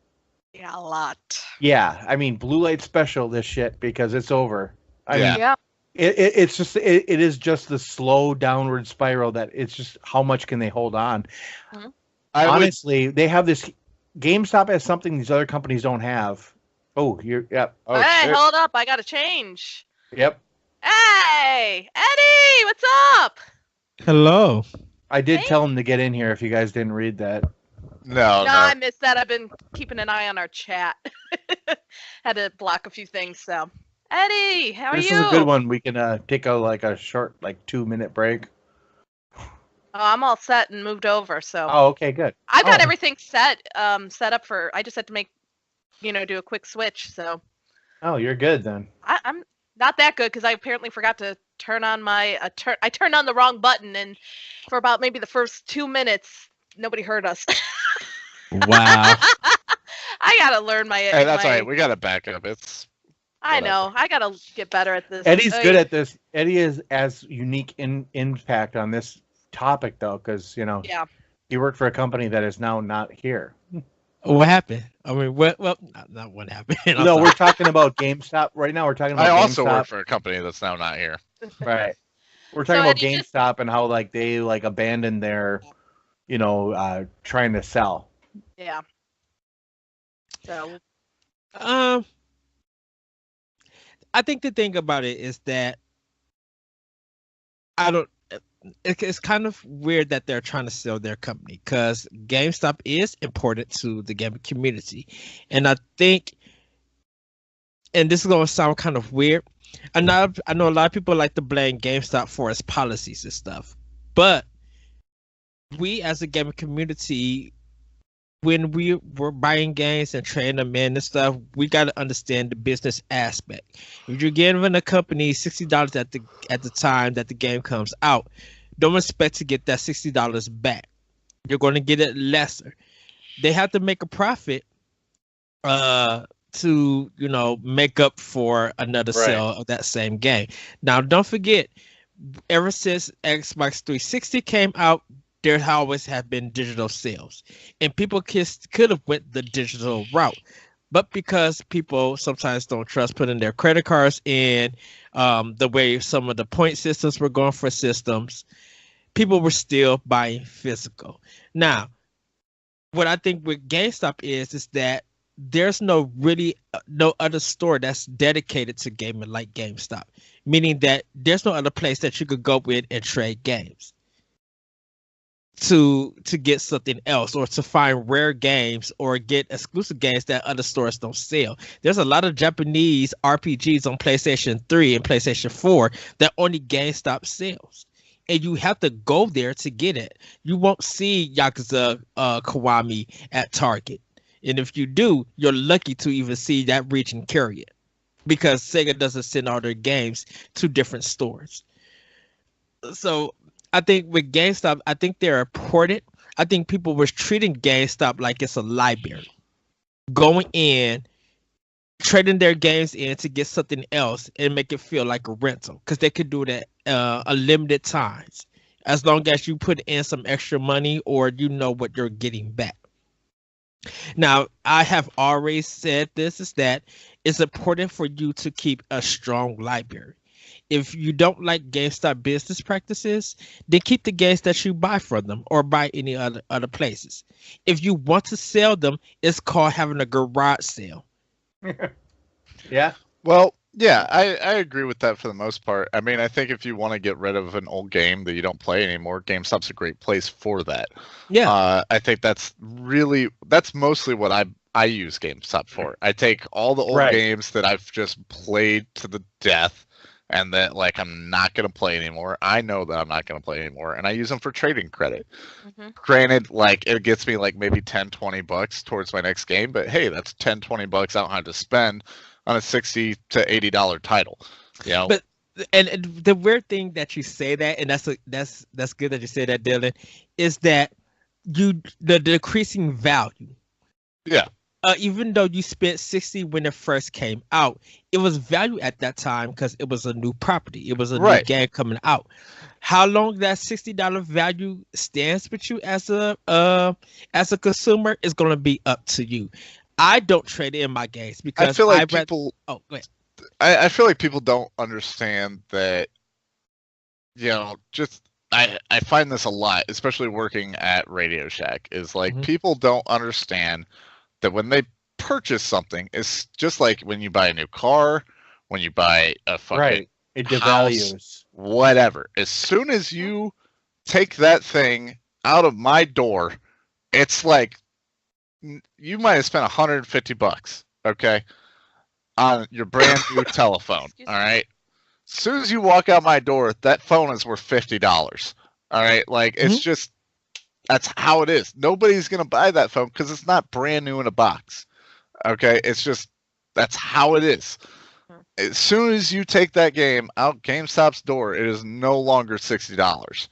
Yeah, a lot. yeah. I mean, Blue Light Special this shit because it's over. I Yeah. mean, Yeah. it's just it is just the slow downward spiral that it's just how much can they hold on. I would, Honestly, they have this. GameStop has something these other companies don't have. Oh, yep. oh, Hey, shit. hold up! I gotta change. Yep. Hey, Eddie, what's up? Hello. I did Hey. tell him to get in here if you guys didn't read that. No, No, I missed that. I've been keeping an eye on our chat. Had to block a few things. So, Eddie, how are This you? is a good one. We can take a short 2-minute break. Oh, I'm all set and moved over. So Oh, okay, good. I've got Oh. everything set up for. I just had to make, do a quick switch. So Oh, you're good then. I'm not that good because I apparently forgot to turn on my I turned on the wrong button, and for about maybe the first 2 minutes, nobody heard us. Wow. I gotta learn my. Hey, that's my- all right. We got to back up. It's I whatever. know. I gotta get better at this. Eddie's Oh, good yeah. at this. Eddie is as unique in impact on this topic though, because Yeah. he worked for a company that is now not here. What happened? I mean, what? Well, not what happened. I'm No, sorry. we're talking about GameStop right now. We're talking about I also GameStop. work for a company that's now not here. Right. We're talking So, about Eddie, just- GameStop and how they abandoned their, trying to sell. Yeah. So I think the thing about it is that I don't. It's kind of weird that they're trying to sell their company because GameStop is important to the gaming community, and I think, and this is gonna sound kind of weird. I know a lot of people like to blame GameStop for its policies and stuff, but we as a gaming community, when we were buying games and trading them in and stuff, we got to understand the business aspect. If you're giving a company $60 at the time that the game comes out, don't expect to get that $60 back. You're going to get it lesser. They have to make a profit to make up for another Right. sale of that same game. Now, don't forget, ever since Xbox 360 came out, there always have been digital sales, and people could have went the digital route, but because people sometimes don't trust putting their credit cards in, the way some of the point systems were going for systems, people were still buying physical. Now, what I think with GameStop is that there's no other store that's dedicated to gaming like GameStop, meaning that there's no other place that you could go in and trade games to get something else, or to find rare games or get exclusive games that other stores don't sell. There's a lot of Japanese RPGs on PlayStation 3 and PlayStation 4 that only GameStop sells, and you have to go there to get it. You won't see Yakuza Kiwami at Target, and if you do, you're lucky to even see that reach and carry it, because Sega doesn't send all their games to different stores. So I think with GameStop, I think they're important. I think people were treating GameStop like it's a library, going in, trading their games in to get something else and make it feel like a rental, because they could do that unlimited times, as long as you put in some extra money or you know what you're getting back. Now, I have always said this, is that it's important for you to keep a strong library. If you don't like GameStop business practices, then keep the games that you buy from them or buy any other places. If you want to sell them, it's called having a garage sale. Yeah. Well, yeah, I agree with that for the most part. I mean, I think if you want to get rid of an old game that you don't play anymore, GameStop's a great place for that. Yeah. I think that's mostly what I use GameStop for. I take all the old Right. games that I've just played to the death and that I'm not going to play anymore. I know that I'm not going to play anymore, and I use them for trading credit. hmm Granted, it gets me maybe $10-20 towards my next game, but hey, that's $10-20 I don't have to spend on a $60 to $80 title. But and the weird thing that you say that, and that's good that you say that, Dylan, is that the decreasing value Yeah. Even though you spent 60 when it first came out, it was value at that time because it was a new property. It was a new Right. game coming out. How long that $60 value stands with you as a consumer is going to be up to you. I don't trade in my games because I feel like I'd rather- people. Oh, go ahead. I feel like people don't understand that. Just I find this a lot, especially working at Radio Shack. Is like Mhm. people don't understand that when they purchase something, it's just like when you buy a new car, when you buy a fucking Right. It house, devalues. whatever. As soon as you take that thing out of my door, it's like you might have spent $150, okay, on your brand new telephone. Excuse All me. right. As soon as you walk out my door, that phone is worth $50. All right. Like it's just that's how it is. Nobody's gonna buy that phone because it's not brand new in a box. Okay. It's just that's how it is. As soon as you take that game out GameStop's door, it is no longer $60.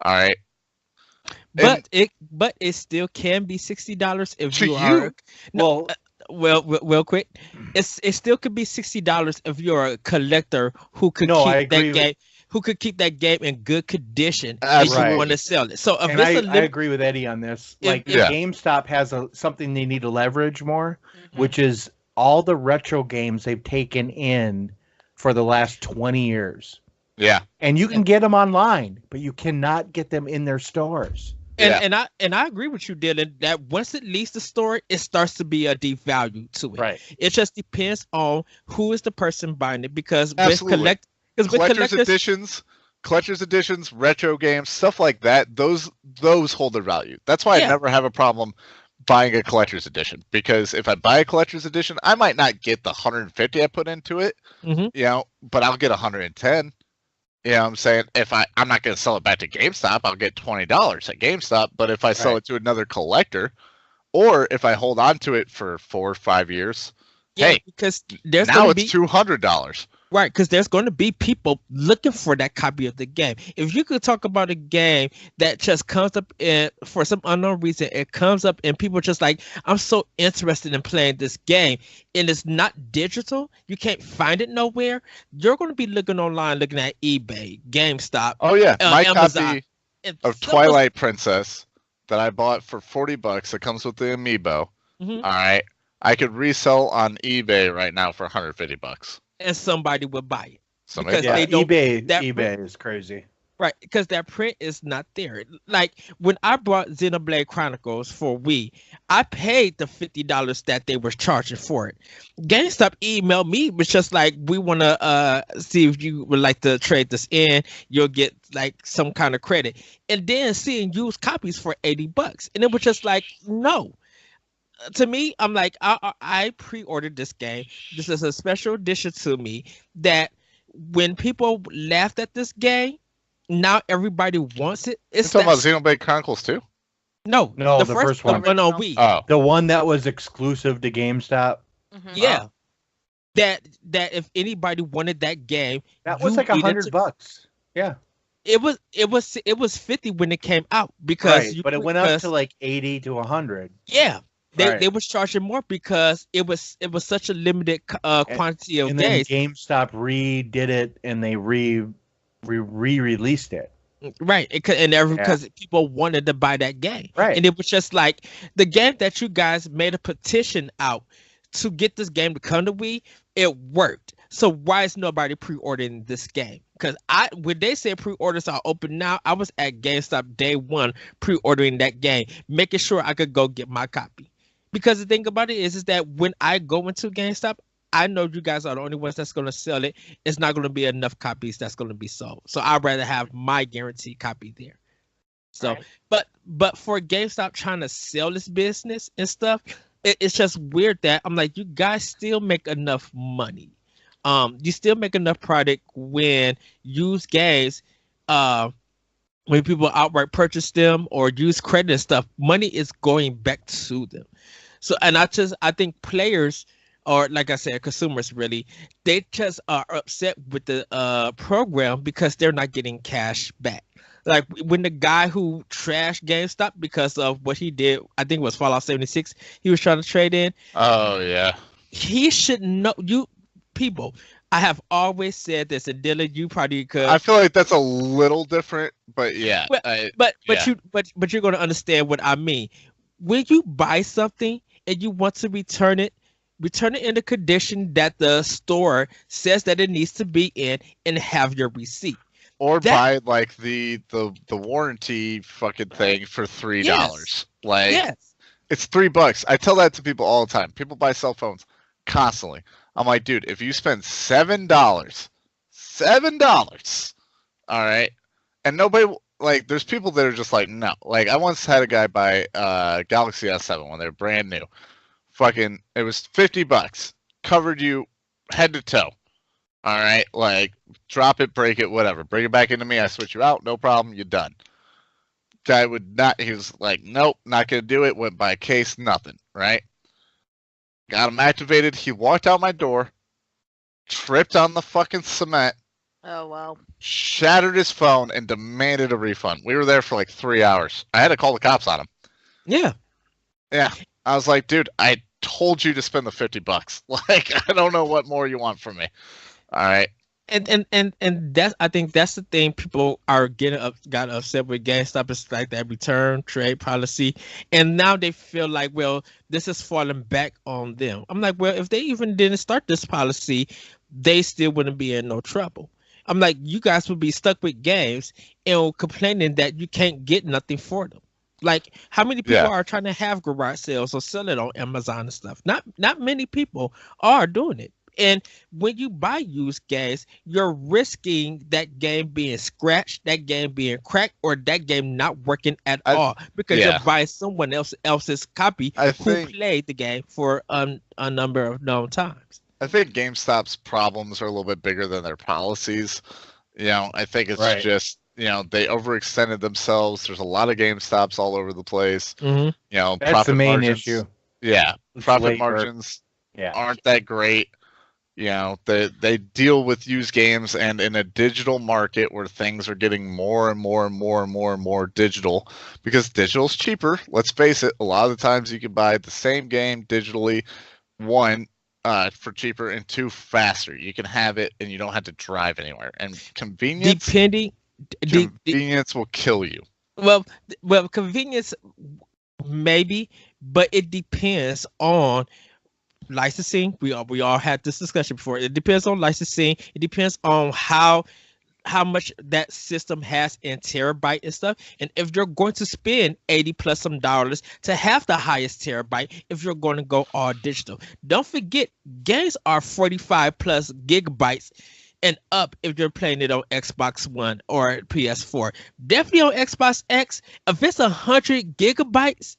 All right. But it still can be $60 if To you are. you. No, real quick, it still could be $60 if you're a collector who could No, I keep that agree with- game, who could keep that game in good condition, and Absolutely. you want to sell it. So if And it's I a limit, agree with Eddie on this. If- Like Yeah. GameStop has something they need to leverage more, Mhm. which is all the retro games they've taken in for the last 20 years. Yeah. And you can get them online, but you cannot get them in their stores. Yeah. and I agree with you, Dylan, that once it leaves the store, it starts to be a deep value to it. Right. It just depends on who is the person buying it because Absolutely. with collector's editions, retro games, stuff like that, those hold their value. That's why I Yeah. never have a problem buying a collector's edition, because if I buy a collector's edition, I might not get the 150 I put into it, Mhm. but I'll get 110. You know what I'm saying? If I'm not going to sell it back to GameStop, I'll get $20 at GameStop, but if I sell Right. it to another collector, or if I hold on to it for 4 or 5 years, hey, because there's now going to it's be $200. right, because there's going to be people looking for that copy of the game. If you could talk about a game that just comes up in for some unknown reason, it comes up and people just like, I'm so interested in playing this game, and it's not digital, you can't find it nowhere. You're going to be looking online, looking at eBay, GameStop, Oh yeah, my Amazon. copy and of some Twilight Princess that I bought for $40 that comes with the amiibo. Mhm. All right, I could resell on eBay right now for $150. and somebody will buy it. Somebody Because Yeah, they don't- eBay that- eBay is crazy. Right, because that print is not there. Like when I bought Xenoblade Chronicles for Wii, I paid the $50 that they were charging for it. GameStop emailed me, was just like, we want to see if you would like to trade this in. You'll get like some kind of credit, and then seeing used copies for $80, and it was just like, no. To me, I'm like, I pre-ordered this game. This is a special edition to me. That when people laughed at this game, now everybody wants it. You're It's talking about that, Xenoblade Chronicles 2? no, No, the first one. the one on Wii. Oh, The one that was exclusive to GameStop. Mhm. Yeah, that if anybody wanted that game, That was you like needed to- $100. Yeah. It was 50 when it came out because Right. But it went up to like 80 to 100. yeah. They Right. was charging more because it was such a limited quantity of And then games. GameStop redid it and they re-released it. Right, because people wanted to buy that game, Right. And it was just like the game that you guys made a petition out to get this game to come to Wii. It worked. So why is nobody pre-ordering this game? Because when they said pre-orders are open now, I was at GameStop day one pre-ordering that game, making sure I could go get my copy. Because the thing about it is that when I go into GameStop, I know you guys are the only ones that's going to sell it. It's not going to be enough copies that's going to be sold. So I'd rather have my guaranteed copy there. So, Right. but for GameStop trying to sell this business and stuff, it's just weird that I'm like, you guys still make enough money. You still make enough product when used games, when people outright purchase them or use credit and stuff, money is going back to them. So, and I think players, or like I said, consumers really, they just are upset with the program because they're not getting cash back. Like when the guy who trashed GameStop because of what he did, I think it was Fallout 76, he was trying to trade in. Oh yeah. He should know. You people, I have always said this, and Dylan, you probably could. I feel like that's a little different, but yeah. Well, yeah. but you're going to understand what I mean. When you buy something and you want to return it in the condition that the store says that it needs to be in, and have your receipt. Or That- buy like the warranty fucking thing for $3. Yes. Like Yes. it's $3. I tell that to people all the time. People buy cell phones constantly. I'm like, dude, if you spend $7, all right, and nobody like, there's people that are just like, no. Like, I once had a guy buy Galaxy S7 when they were brand new. Fucking, it was $50, covered you head to toe. All right, like, drop it, break it, whatever. Bring it back into me. I switch you out, no problem. You're done. Guy would not. He was like, nope, not gonna do it. Went by a case, nothing. Right. Got him activated. He walked out my door, tripped on the fucking cement, Oh wow. shattered his phone, and demanded a refund. We were there for like 3 hours. I had to call the cops on him. Yeah. Yeah. I was like, dude, I told you to spend the $50. Like, I don't know what more you want from me. All right. And that's, I think that's the thing people are got upset with GameStop. It's like that return trade policy, and now they feel like, well, this is falling back on them. I'm like, well, if they even didn't start this policy, they still wouldn't be in no trouble. I'm like, you guys would be stuck with games and complaining that you can't get nothing for them. Like, how many people Yeah. are trying to have garage sales or sell it on Amazon and stuff? Not many people are doing it. And when you buy used games, you're risking that game being scratched, that game being cracked, or that game not working at all because yeah. you're buying someone else's copy I who think played the game for a number of known times. I think GameStop's problems are a little bit bigger than their policies. You know, I think it's Right. just, you know, they overextended themselves. There's a lot of GameStops all over the place. Mm-hmm. You know, That's profit the main margins, issue. Yeah, It's profit labor. margins Yeah. aren't that great. You know, they deal with used games, and in a digital market where things are getting more and more digital, because digital's cheaper. Let's face it, a lot of the times you can buy the same game digitally, one, for cheaper, and two, faster. You can have it and you don't have to drive anywhere. And convenience convenience will kill you. Well, convenience maybe, but it depends on licensing. We all had this discussion before. It depends on licensing. It depends on how much that system has in terabyte and stuff. And if you're going to spend $80 plus some dollars to have the highest terabyte, if you're going to go all digital, don't forget games are 45 plus gigabytes and up if you're playing it on Xbox One or PS4. Definitely on Xbox X, if it's 100 gigabytes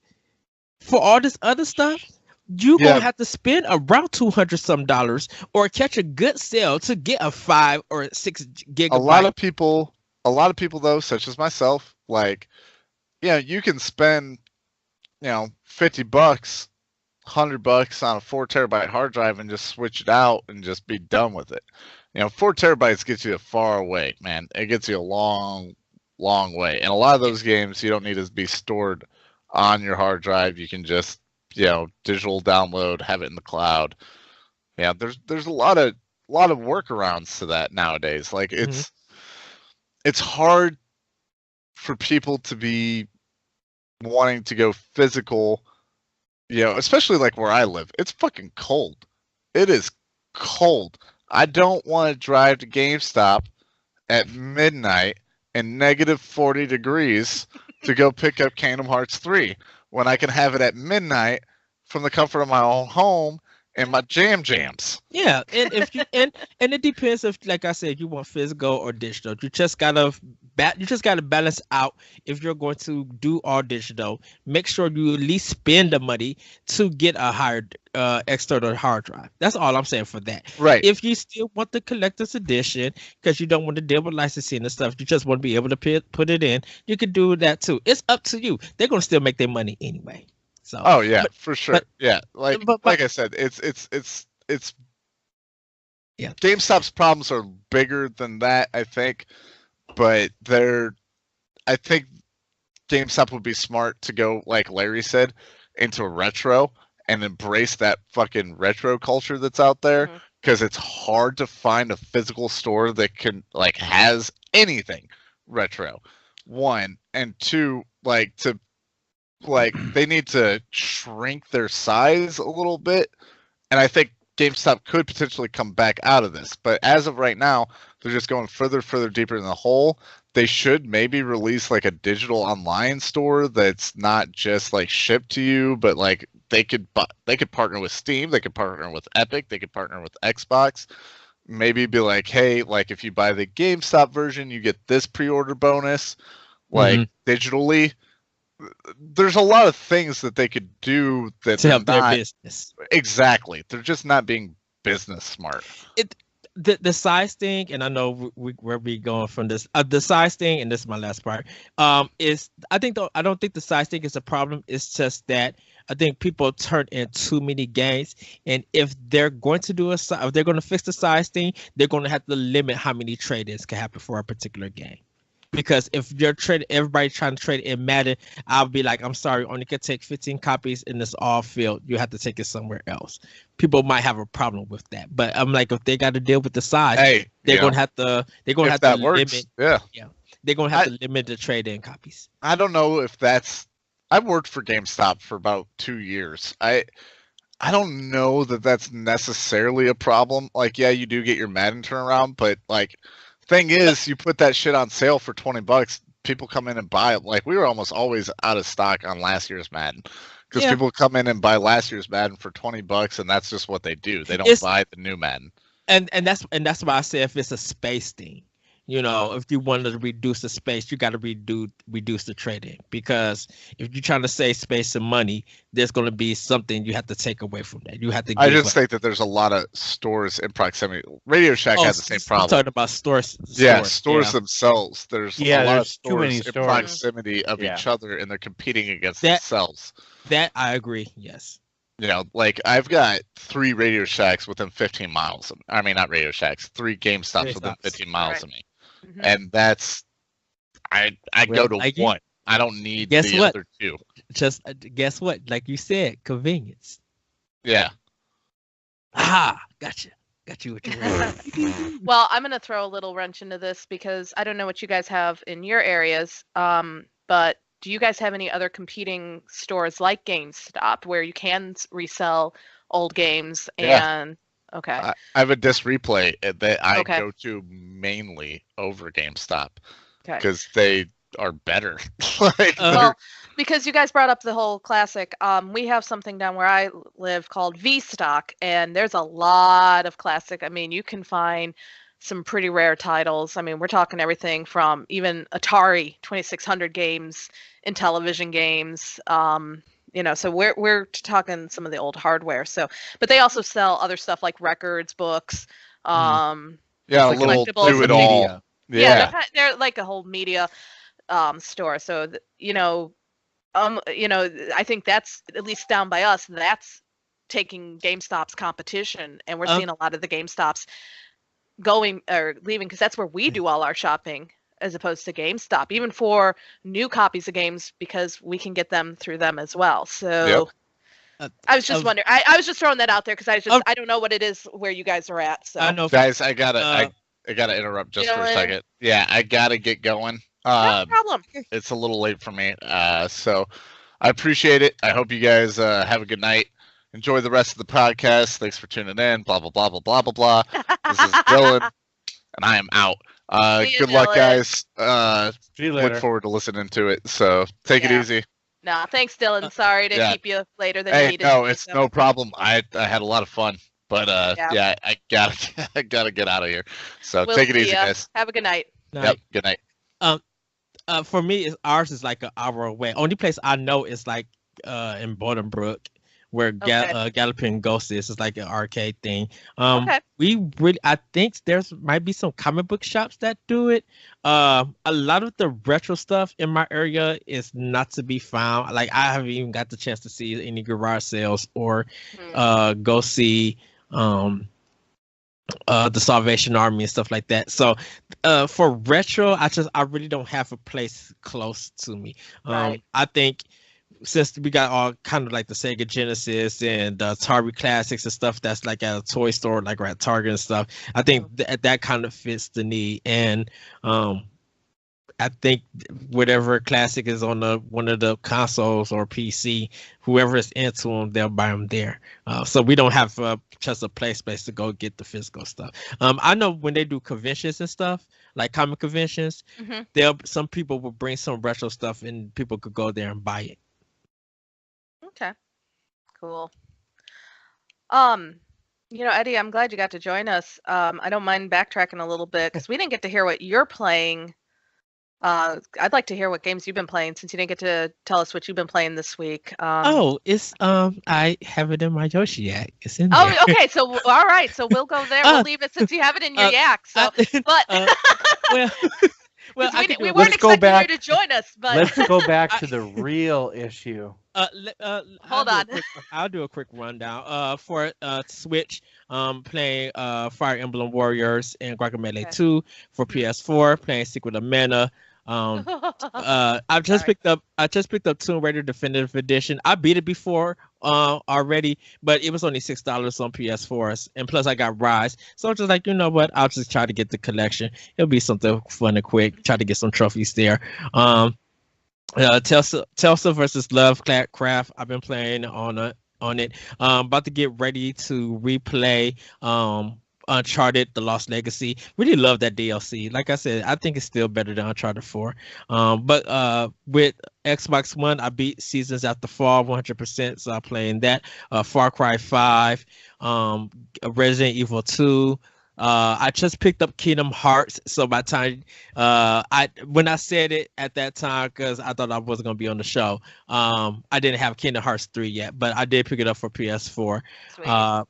for all this other stuff, you're Yeah. gonna have to spend around $200 some dollars or catch a good sale to get a 5 or 6 gigabyte. A lot of people though, such as myself, like, you know, you can spend, you know, $50, $100 on a 4 terabyte hard drive and just switch it out and just be done with it. You know, 4 terabytes gets you far away, man. It gets you a long way. And a lot of those games you don't need to be stored on your hard drive. You can just, you know, digital download, have it in the cloud. Yeah, there's a lot of workarounds to that nowadays. Like, it's hard for people to be wanting to go physical, you know, especially like where I live. It's fucking cold. It is cold. I don't want to drive to GameStop at midnight and negative 40 degrees to go pick up Kingdom Hearts 3 when I can have it at midnight from the comfort of my own home and my jams. Yeah, and if you and it depends if, like I said, you want physical or digital. You just gotta balance out. If you're going to do all digital, make sure you at least spend the money to get a higher external hard drive. That's all I'm saying for that. Right. If you still want the collector's edition because you don't want to deal with licensing and stuff, you just want to be able to put it in, you can do that too. It's up to you. They're gonna still make their money anyway. So. Oh yeah, for sure. Yeah, like but- like I said, it's Yeah. GameStop's problems are bigger than that, I think, but I think GameStop would be smart to go, like Larry said, into retro and embrace that fucking retro culture that's out there, Mhm. because it's hard to find a physical store that can like has anything retro. One and two, they need to shrink their size a little bit, and I think GameStop could potentially come back out of this. But as of right now, they're just going further deeper in the hole. They should maybe release like a digital online store that's not just like shipped to you, but like they could partner with Steam, they could partner with Epic, they could partner with Xbox. Maybe be like, hey, like if you buy the GameStop version, you get this pre-order bonus, like digitally. There's a lot of things that they could do that to help their not business. exactly. They're just not being business smart. The size thing, and I know where we going from this. The size thing, and this is my last part. Is I don't think the size thing is a problem. It's just that I think people turn in too many games, and if they're going to do if they're going to fix the size thing, they're going to have to limit how many trade-ins can happen for a particular game. Because if you're everybody trying to trade in Madden, I'll be like, I'm sorry, only can take 15 copies in this all field. You have to take it somewhere else. People might have a problem with that, but I'm like, if they got to deal with the size, Hey, they're gonna have to. They're gonna have to limit. Yeah, they're gonna have to limit the trade-in copies. I don't know if that's. I've worked for GameStop for about 2 years. I don't know that that's necessarily a problem. Like, yeah, you do get your Madden turnaround, but like, thing is, you put that shit on sale for $20. People come in and buy it. Like, we were almost always out of stock on last year's Madden because people come in and buy last year's Madden for $20, and that's just what they do. They don't buy the new Madden. And that's why I say if it's a space thing, you know, if you wanted to reduce the space, you got to reduce the trading, because if you're trying to save space and money, there's going to be something you have to take away from that. You have to. I just think that there's a lot of stores in proximity. Radio Shack has the same problem. I'm talking about stores. Yeah, stores themselves. There's a lot of too many stores in stores. proximity of each other, and they're competing against themselves. That I agree. Yes. You know, like I've got 3 Radio Shacks within 15 miles. I mean, not Radio Shacks, 3 GameStops within 15 miles of me. Mm-hmm. And that's, I go to one. I don't need the other 2. Just guess what? Like you said, convenience. Yeah. Gotcha. Got you what you want. Well, I'm going to throw a little wrench into this because I don't know what you guys have in your areas, but do you guys have any other competing stores like GameStop where you can resell old games? And okay, I have a disc replay that I go to mainly over GameStop because they are better. Well, because you guys brought up the whole classic, we have something down where I live called V-Stock, and there's a lot of classic. I mean, you can find some pretty rare titles. I mean, we're talking everything from even Atari 2600 games, Intellivision games. You know, so we're talking some of the old hardware. So, but they also sell other stuff like records, books, a little do it all. They're like a whole media store. So you know, I think that's, at least down by us, that's taking GameStop's competition, and we're seeing a lot of the GameStops going or leaving because that's where we do all our shopping, as opposed to GameStop, even for new copies of games, because we can get them through them as well. So I was just wondering. I was just throwing that out there because I don't know what it is where you guys are at. So I know, guys, I gotta interrupt just for a second. Yeah, I gotta get going. No problem. It's a little late for me. So I appreciate it. I hope you guys have a good night. Enjoy the rest of the podcast. Thanks for tuning in. Blah blah blah blah blah blah blah. This is Dylan, and I am out. Good luck, guys. See you later. Look forward to listening to it. So take it easy. No, thanks, Dylan. Sorry to keep you later than you needed. No, it's no problem. I had a lot of fun, but I gotta get out of here. So take it easy, guys. Have a good night. Yep. Good night. For me, ours is like an hour away. Only place I know is like in Bolingbrook, where Galloping Ghost is. It's like an arcade thing. I think might be some comic book shops that do it. A lot of the retro stuff in my area is not to be found. Like, I haven't even got the chance to see any garage sales or go see the Salvation Army and stuff like that. So for retro, I really don't have a place close to me. Right. I think since we got all kind of like the Sega Genesis and Atari Classics and stuff that's like at a toy store, like or at Target and stuff, I think that kind of fits the need. And I think whatever classic is on one of the consoles or PC, whoever is into them, they'll buy them there. So we don't have just a play space to go get the physical stuff. I know when they do conventions and stuff, like comic conventions, some people will bring some retro stuff and people could go there and buy it. Okay. Cool. Eddie, I'm glad you got to join us. I don't mind backtracking a little bit because we didn't get to hear what you're playing. I'd like to hear what games you've been playing since you didn't get to tell us what you've been playing this week. It's I have it in my Yoshi Yak. It's in there. Oh, okay. So all right. So we'll go there. We'll leave it since you have it in your yak. So, well, we weren't expecting you to join us, but let's go back to the real issue. Hold on. I'll do a quick rundown. For Switch, playing Fire Emblem Warriors and Guacamelee 2. For PS4, playing Secret of Mana. I just picked up Tomb Raider Definitive Edition. I beat it before already, but it was only $6 on PS4s, and plus I got Rise, so I'm just like, you know what, I'll just try to get the collection. It'll be something fun and quick. Try to get some trophies there. Telsa versus Lovecraft. I've been playing on it. About to get ready to replay Uncharted: The Lost Legacy. Really love that DLC. Like I said, I think it's still better than Uncharted 4. But with Xbox One, I beat Seasons After Fall 100%, so I'm playing that. Far Cry 5, Resident Evil 2. I just picked up Kingdom Hearts, so by the time when I said it at that time, because I thought I wasn't gonna be on the show, I didn't have Kingdom Hearts 3 yet, but I did pick it up for PS4. Sweet. I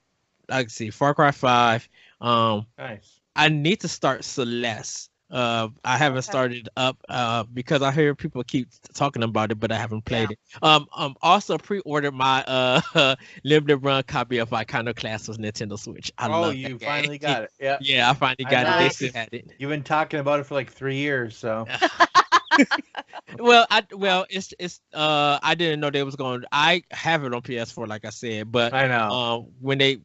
can see Far Cry 5. Nice. I need to start Celeste. I haven't started up because I hear people keep talking about it, but I haven't played it. Also pre-ordered my limited run copy of Iconoclast with Nintendo Switch. I love that game. Finally got it. Yeah. Yeah, I finally got it. They still had it. You've been talking about it for like 3 years, so. Well, it's I didn't know they was going. I have it on PS4, like I said, but I know when they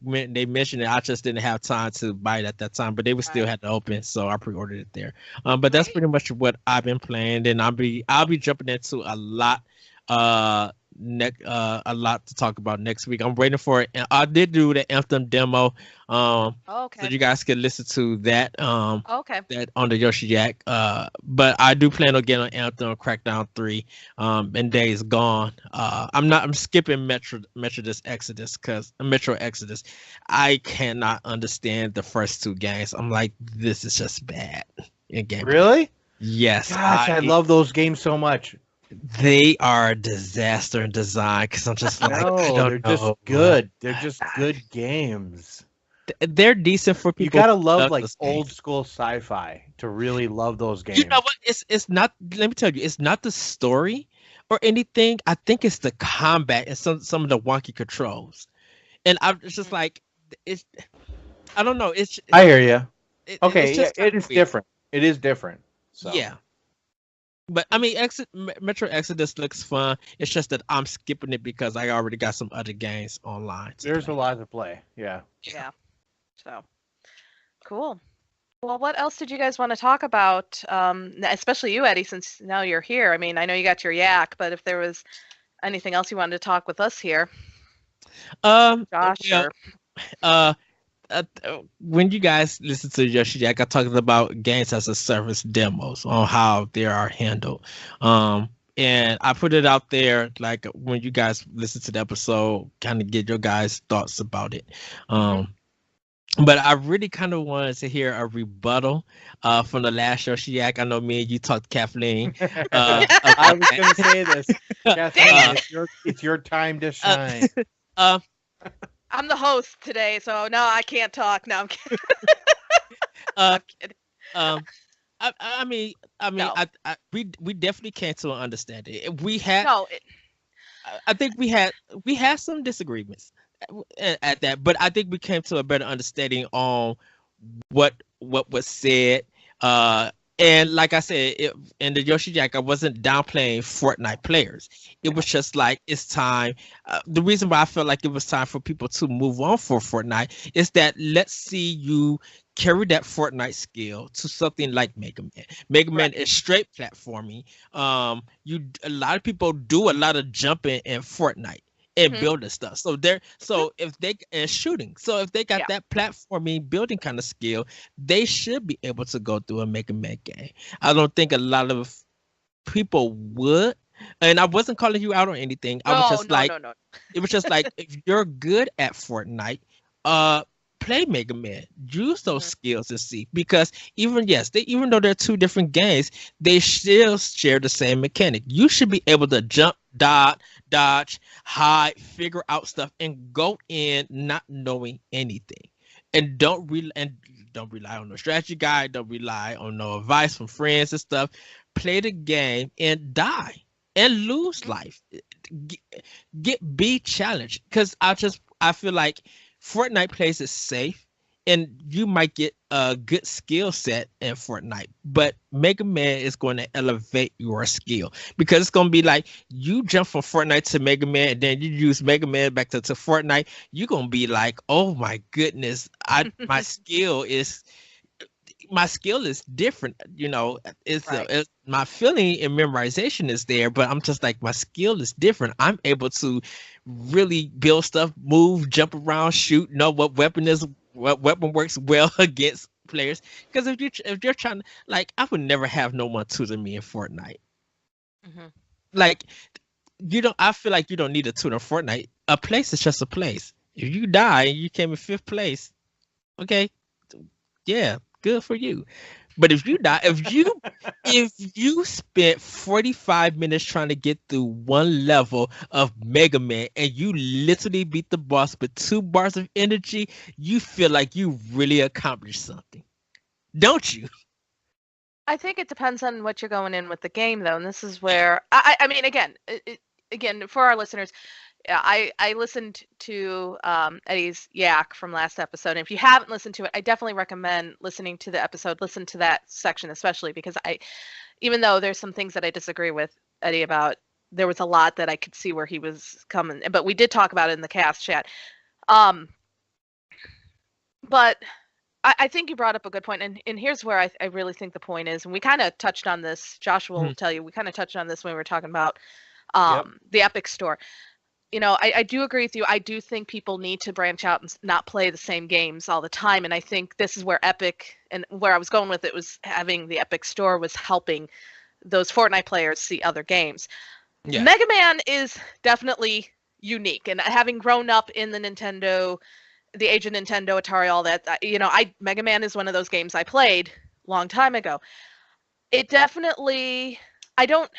mentioned it, I just didn't have time to buy it at that time. But they would still had to open, so I pre-ordered it there. But that's pretty much what I've been playing, and I'll be jumping into a lot. A lot to talk about next week. I'm waiting for it. And I did do the Anthem demo. So you guys can listen to that. That on the Yoshi Yak. But I do plan on getting on Anthem Crackdown 3. And Days Gone. I'm skipping Metro Exodus because Metro Exodus. I cannot understand the first 2 games. I'm like, this is just bad in game. Really? Yes. Gosh, I love those games so much. They are a disaster in design because I'm just like, they're just good. They're just good games. They're decent for people. You gotta love like old school sci-fi to really love those games. You know what? It's not. Let me tell you, it's not the story or anything. I think it's the combat and some of the wonky controls. And I'm just like, it's. I don't know. I hear you. It is different. It is different. So. Yeah. But I mean, Metro Exodus looks fun. It's just that I'm skipping it because I already got some other games online. There's a lot to play. Yeah. So cool. Well, what else did you guys want to talk about? Especially you, Eddie, since now you're here. I mean, I know you got your yak, but if there was anything else you wanted to talk with us here, Josh. When you guys listen to Yoshi Jack, I talked about games as a service demos on how they are handled. And I put it out there, like when you guys listen to the episode, kind of get your guys' thoughts about it. But I really kind of wanted to hear a rebuttal from the last Yoshi Jack. I know me and you talked, Kathleen. I was going to say this. Kathleen, it's your time to shine. I'm the host today, so no, I can't talk. No, I'm kidding. I mean, No. we definitely came to an understanding. We had, No, I think we had some disagreements at that, but I think we came to a better understanding on what was said. And like I said, in the Yoshi Jack, I wasn't downplaying Fortnite players. It was just like it's time. The reason why I felt like it was time for people to move on for Fortnite is that let's see you carry that Fortnite skill to something like Mega Man. Mega Man is straight platforming. A lot of people do a lot of jumping in Fortnite and building stuff. So if they and shooting. So if they got that platforming building kind of skill, they should be able to go through and make a Mega game. I don't think a lot of people would. And I wasn't calling you out on anything. I was just no. It was just like if you're good at Fortnite, play Mega Man. Use those skills and see, because even though they're two different games, they still share the same mechanic. You should be able to jump, dodge, hide, figure out stuff, and go in not knowing anything. And don't rely on no strategy guide. Don't rely on no advice from friends and stuff. Play the game and die and lose life. Be challenged, because I feel like Fortnite plays it safe, and you might get a good skill set in Fortnite, but Mega Man is going to elevate your skill, because it's going to be like you jump from Fortnite to Mega Man, and then you use Mega Man back to Fortnite. You're going to be like, oh my goodness, my skill is different. It's my feeling and memorization is there, but I'm just like, my skill is different. I'm able to really build stuff, move, jump around, shoot, know what weapon works well against players. Because if you're trying to, like, I would never have no one tutor me in Fortnite. Like, I feel like you don't need a tutor in Fortnite. A place is just a place. If you die and you came in 5th place, okay, yeah, good for you. But if you die, if you spent 45 minutes trying to get through one level of Mega Man and you literally beat the boss with 2 bars of energy, you feel like you really accomplished something, don't you? I think it depends on what you're going in with the game, though, and this is where I mean, again, for our listeners, I listened to Eddie's yak from last episode. And if you haven't listened to it, I definitely recommend listening to the episode. Listen to that section, especially because even though there's some things that I disagree with Eddie about, there was a lot that I could see where he was coming. But we did talk about it in the cast chat. But I think you brought up a good point. And here's where I really think the point is. And we kind of touched on this. Joshua will tell you, we kind of touched on this when we were talking about the Epic Store. I do agree with you. I do think people need to branch out and not play the same games all the time. And I think this is where Epic, and where I was going with it, was having the Epic Store was helping those Fortnite players see other games. Yeah. Mega Man is definitely unique. And having grown up in the age of Nintendo, Atari, all that, Mega Man is one of those games I played a long time ago. It definitely, I don't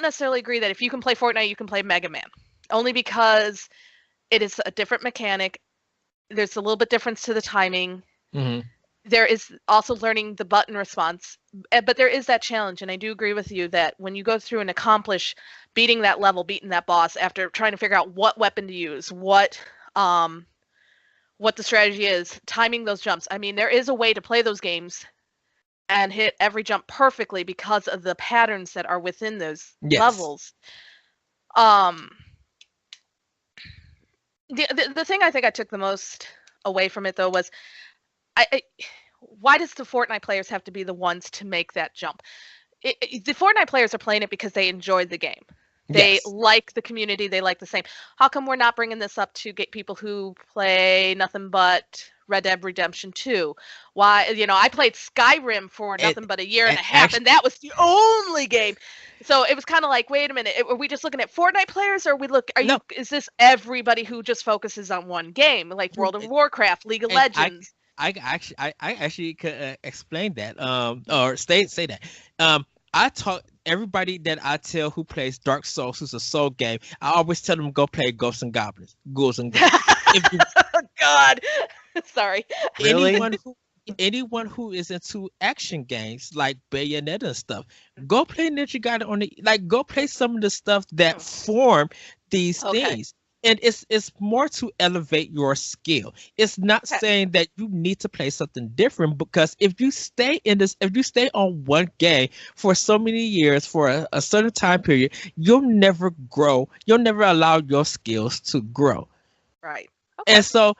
necessarily agree that if you can play Fortnite, you can play Mega Man. Only because it is a different mechanic. There's a little bit difference to the timing. There is also learning the button response. But there is that challenge, and I do agree with you that when you go through and accomplish beating that level, beating that boss, after trying to figure out what weapon to use, what the strategy is, timing those jumps. I mean, there is a way to play those games and hit every jump perfectly because of the patterns that are within those levels. The thing I think I took the most away from it, though, was why does the Fortnite players have to be the ones to make that jump? The Fortnite players are playing it because they enjoyed the game. They like the community. They like the same. How come we're not bringing this up to get people who play nothing but Red Dead Redemption 2? Why, I played Skyrim for nothing but a year and a half, and that was the only game. So it was kind of like, wait a minute, are we just looking at Fortnite players, or is this everybody who just focuses on one game, like World of Warcraft, League of Legends? I actually could explain that, or say that. I taught everybody that I tell who plays Dark Souls, who's a soul game, I always tell them go play Ghosts and Goblins. Ghouls and Goblins. Oh, God. Sorry. Really? Anyone who is into action games like Bayonetta and stuff, go play Ninja Gaiden go play some of the stuff that form these things. And it's more to elevate your skill. It's not Okay. saying that you need to play something different, because if you stay on one game for so many years for a certain time period, you'll never grow. You'll never allow your skills to grow. Right. Okay. And so,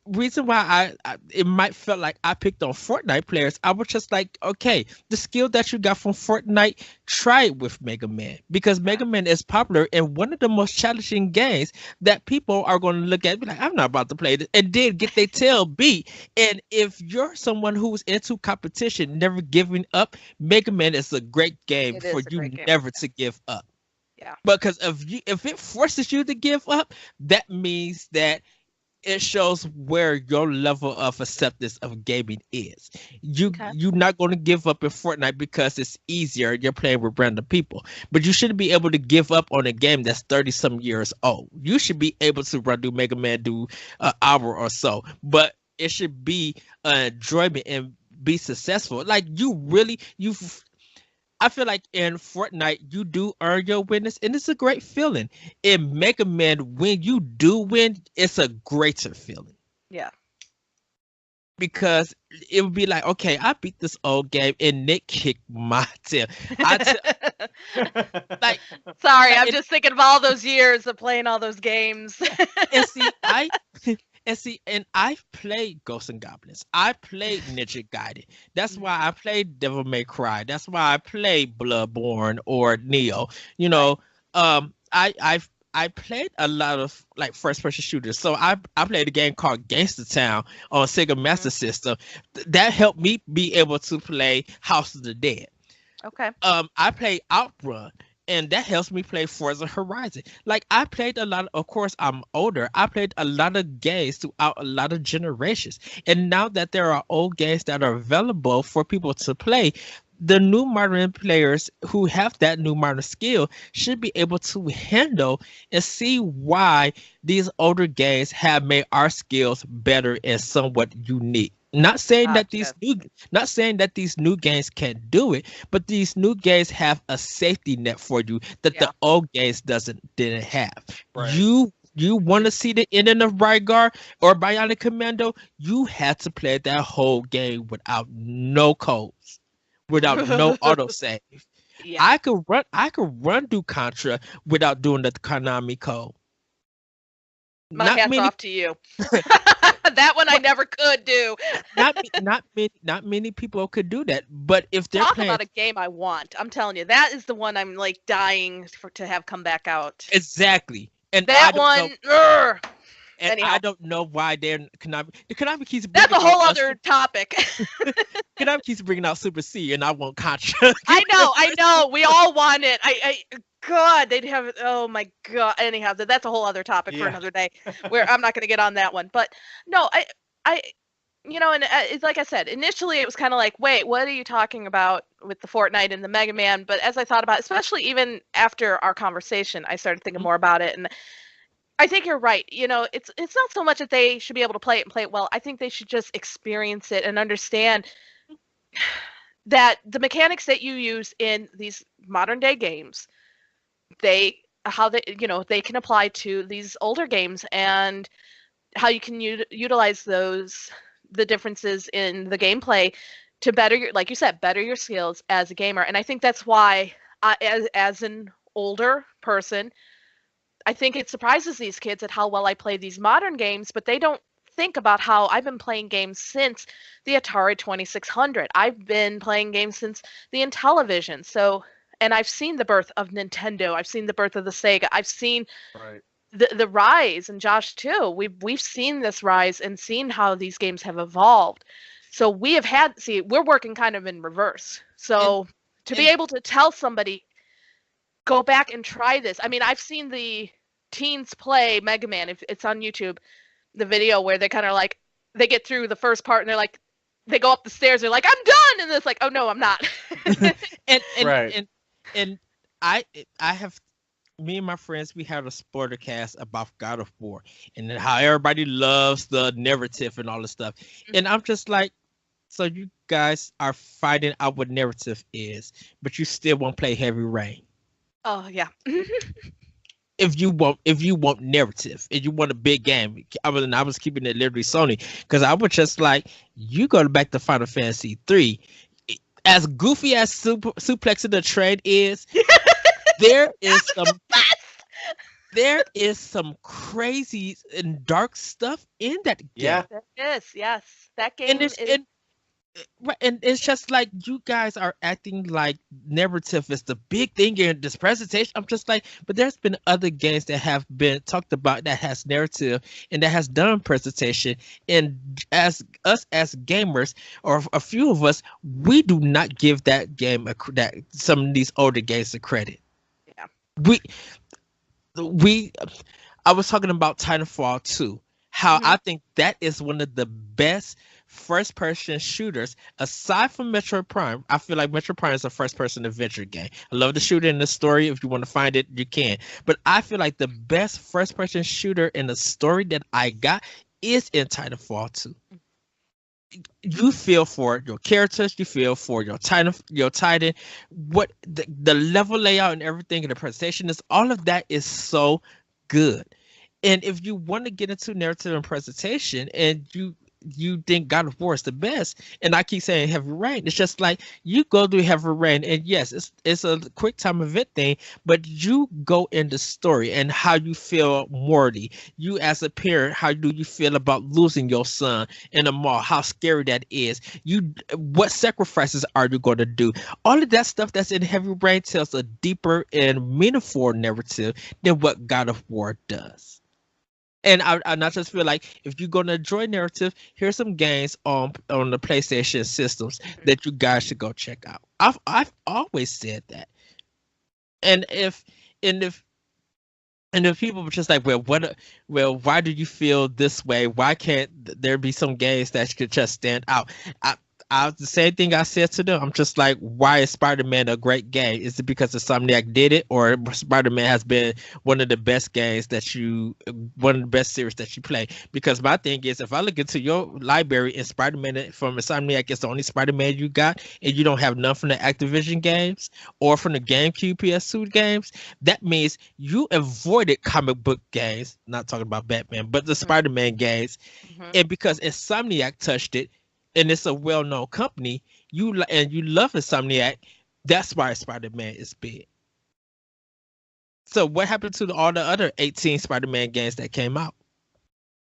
reason why it might feel like I picked on Fortnite players, I was just like, okay, the skill that you got from Fortnite, try it with Mega Man, because Mega Man is popular and one of the most challenging games that people are going to look at and be like, I'm not about to play this, and then get their tail beat. And if you're someone who's into competition, never giving up, Mega Man is a great game It is for a you great game. never to give up. Yeah. Because if it forces you to give up, that means that it shows where your level of acceptance of gaming is. Okay. You're not going to give up in Fortnite because it's easier. You're playing with random people, but you shouldn't be able to give up on a game that's 30 some years old. You should be able to run through Mega Man do an hour or so, but it should be enjoyment and be successful. Like I feel like in Fortnite, you do earn your winners, and it's a great feeling. In Mega Man, when you do win, it's a greater feeling. Yeah. Because it would be like, okay, I beat this old game, and Nick kicked my tail. Like, Sorry, like, I'm just thinking of all those years of playing all those games. and I played Ghosts and Goblins. I played Ninja Gaiden. That's why I played Devil May Cry. That's why I played Bloodborne or Neo. You know, I played a lot of like first person shooters. So I played a game called Gangsta Town on Sega Master System. That helped me be able to play House of the Dead. Okay. I played Outrun, and that helps me play Forza Horizon. Like, I played a lot. Of course, I'm older. I played a lot of games throughout a lot of generations. And now that there are old games that are available for people to play, the new modern players who have that new modern skill should be able to handle and see why these older games have made our skills better and somewhat unique. Not saying that these new games can't do it, but these new games have a safety net for you that the old games didn't have. Right. You want to see the ending of Rygar or Bionic Commando, you had to play that whole game without no codes, without no autosave. Yeah. I could run through Contra without doing the Konami code. My hat's off to you. That one I never could do. not many people could do that. But if they're Talk playing about a game I want. I'm telling you, that is the one I'm like dying to have come back out. exactly, and That I don't one. know, and anyhow. I don't know why they're Konami. The Konami keeps That's a bringing whole out other topic. Konami keeps bringing out Super C, and I want Contra. I know. We all want it. God, they'd have. Oh my God. Anyhow, that's a whole other topic for Yeah. another day. Where I'm not going to get on that one. But no, and it's like I said, initially it was kind of like, wait, what are you talking about with the Fortnite and the Mega Man? But as I thought about, especially even after our conversation, I started thinking more about it, and I think you're right. It's not so much that they should be able to play it and play it well. I think they should just experience it and understand that the mechanics that you use in these modern day games, they can apply to these older games, and how you can utilize the differences in the gameplay to better like you said, better your skills as a gamer. And I think that's why as an older person, I think it surprises these kids at how well I play these modern games, but they don't think about how I've been playing games since the Atari 2600. I've been playing games since the Intellivision. So, and I've seen the birth of Nintendo. I've seen the birth of the Sega. I've seen Right. the rise, and Josh too. We've seen this rise and seen how these games have evolved. So we're working kind of in reverse. So to be able to tell somebody, go back and try this. I mean, I've seen the teens play Mega Man. If it's on YouTube, the video where they kind of like, they get through the first part and they're like, they go up the stairs, they're like, I'm done, and it's like, oh no, I'm not. Right. and I have, me and my friends, we had a spoiler cast about God of War and then how everybody loves the narrative and all this stuff. And I'm just like, so you guys are finding out what narrative is, but you still won't play Heavy Rain. Oh yeah. if you want narrative, if you want a big game. I was keeping it literally Sony, because I was just like, you go back to Final Fantasy 3, as goofy as Suplex in the Trade is, there is some crazy and dark stuff in that game. Yeah. There is, yes. That game is. And it's just like, you guys are acting like narrative is the big thing in this presentation. I'm just like, but there's been other games that have been talked about that has narrative and that has done presentation. And as gamers, or a few of us, we do not give that game that some of these older games the credit. Yeah. I was talking about Titanfall 2. How I think that is one of the best first-person shooters aside from Metroid Prime. I feel like Metroid Prime is a first-person adventure game. I love the shooter and the story. If you want to find it, you can. But I feel like the best first-person shooter in the story that I got is in Titanfall 2. You feel for your characters, you feel for your Titan, what the level layout and everything, and the presentation is, all of that is so good. And if you want to get into narrative and presentation, and you think God of War is the best, and I keep saying Heavy Rain, it's just like, you go through Heavy Rain, and yes, it's a quick time event thing, but you go in the story and how you feel morally. You as a parent, how do you feel about losing your son in a mall? How scary that is. What sacrifices are you going to do? All of that stuff that's in Heavy Rain tells a deeper and meaningful narrative than what God of War does. And I not just feel like, if you're gonna enjoy narrative, here's some games on the PlayStation systems that you guys should go check out. I've always said that. And if people were just like, why do you feel this way? Why can't there be some games that could just stand out? The same thing I said to them. I'm just like, why is Spider-Man a great game? Is it because Insomniac did it, or Spider-Man has been one of the best games one of the best series that you play? Because my thing is, if I look into your library and Spider-Man from Insomniac is the only Spider-Man you got, and you don't have none from the Activision games or from the GameCube PS2 games, that means you avoided comic book games, not talking about Batman, but the Spider-Man games. And because Insomniac touched it, and it's a well-known company, you love Insomniac, that's why Spider-Man is big. So what happened to all the other 18 Spider-Man games that came out?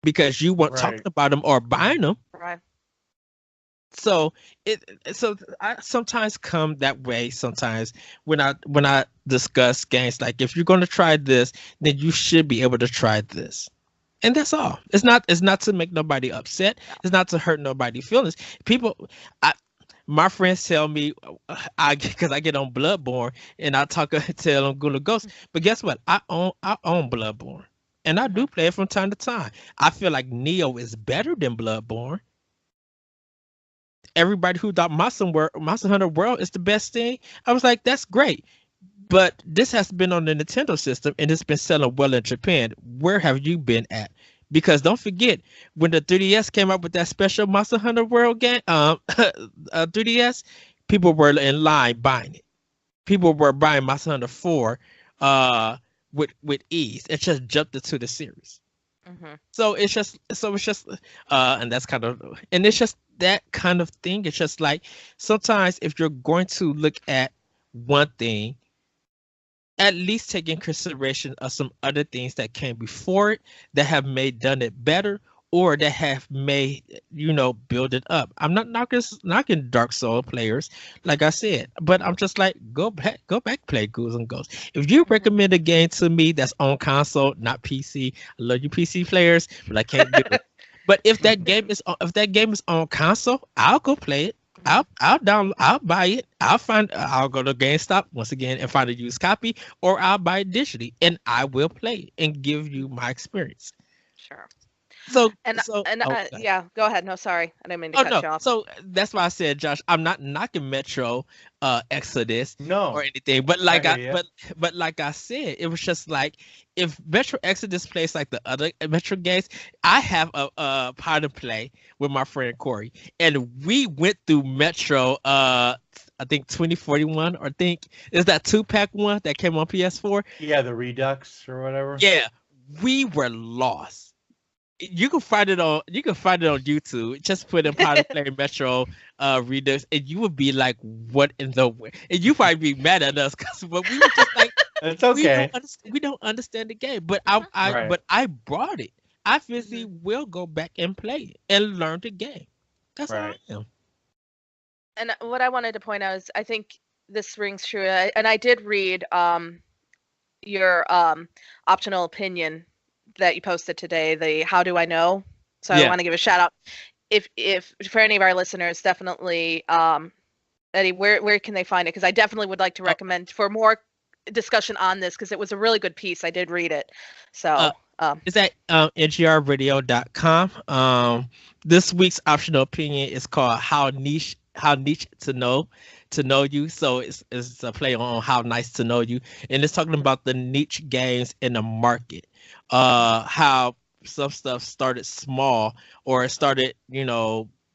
Because you weren't talking about them or buying them. Right. So I sometimes come that way. Sometimes when I discuss games, like, if you're going to try this, then you should be able to try this. And that's all. It's not to make nobody upset. It's not to hurt nobody's feelings. My friends tell me, because I get on Bloodborne and I tell them Gula Ghost. But guess what? I own Bloodborne, and I do play it from time to time. I feel like Neo is better than Bloodborne. Everybody who thought Monster Hunter World is the best thing, I was like, that's great. But this has been on the Nintendo system, and it's been selling well in Japan. Where have you been at? Because don't forget, when the 3DS came out with that special Monster Hunter World game, 3DS, people were in line buying it. People were buying Monster Hunter 4 with ease. It just jumped into the series. So it's just, and that's and it's just that kind of thing. It's just like, sometimes if you're going to look at one thing, at least take in consideration of some other things that came before it that have done it better, or that have made, build it up. I'm not knocking Dark Soul players, like I said, but I'm just like, go back, play Ghouls and Ghosts. If you recommend a game to me that's on console, not PC, I love you PC players, but I can't do it. But if that game is on console, I'll go play it. I'll buy it. I'll go to GameStop once again and find a used copy, or I'll buy it digitally, and I will play it and give you my experience. Sure. So yeah, go ahead. No, sorry, I didn't mean to cut you off. So that's why I said, Josh, I'm not knocking Metro Exodus or anything, but like I said, it was just like, if Metro Exodus plays like the other Metro games, I have a part to play with my friend Corey, and we went through Metro I think 2041, or I think is that 2-pack one that came on PS4. Yeah, the Redux or whatever. Yeah, we were lost. You can find it on YouTube. Just put in Pilot Play Metro Redux, and you would be like, "What in the way?" And you might be mad at us because we were just like, It's okay. we don't understand the game. But I brought it. I physically will go back and play it and learn the game. That's how I am. And what I wanted to point out is I think this rings true. And I did read your optional opinion that you posted today, the how do I know? So I want to give a shout out. If for any of our listeners, definitely Eddie, where can they find it? Because I definitely would like to recommend for more discussion on this, because it was a really good piece. I did read it. So it's at ngrradio.com. This week's optional opinion is called how niche to know you. So it's a play on how nice to know you, and it's talking about the niche games in the market. How some stuff started small, or it started,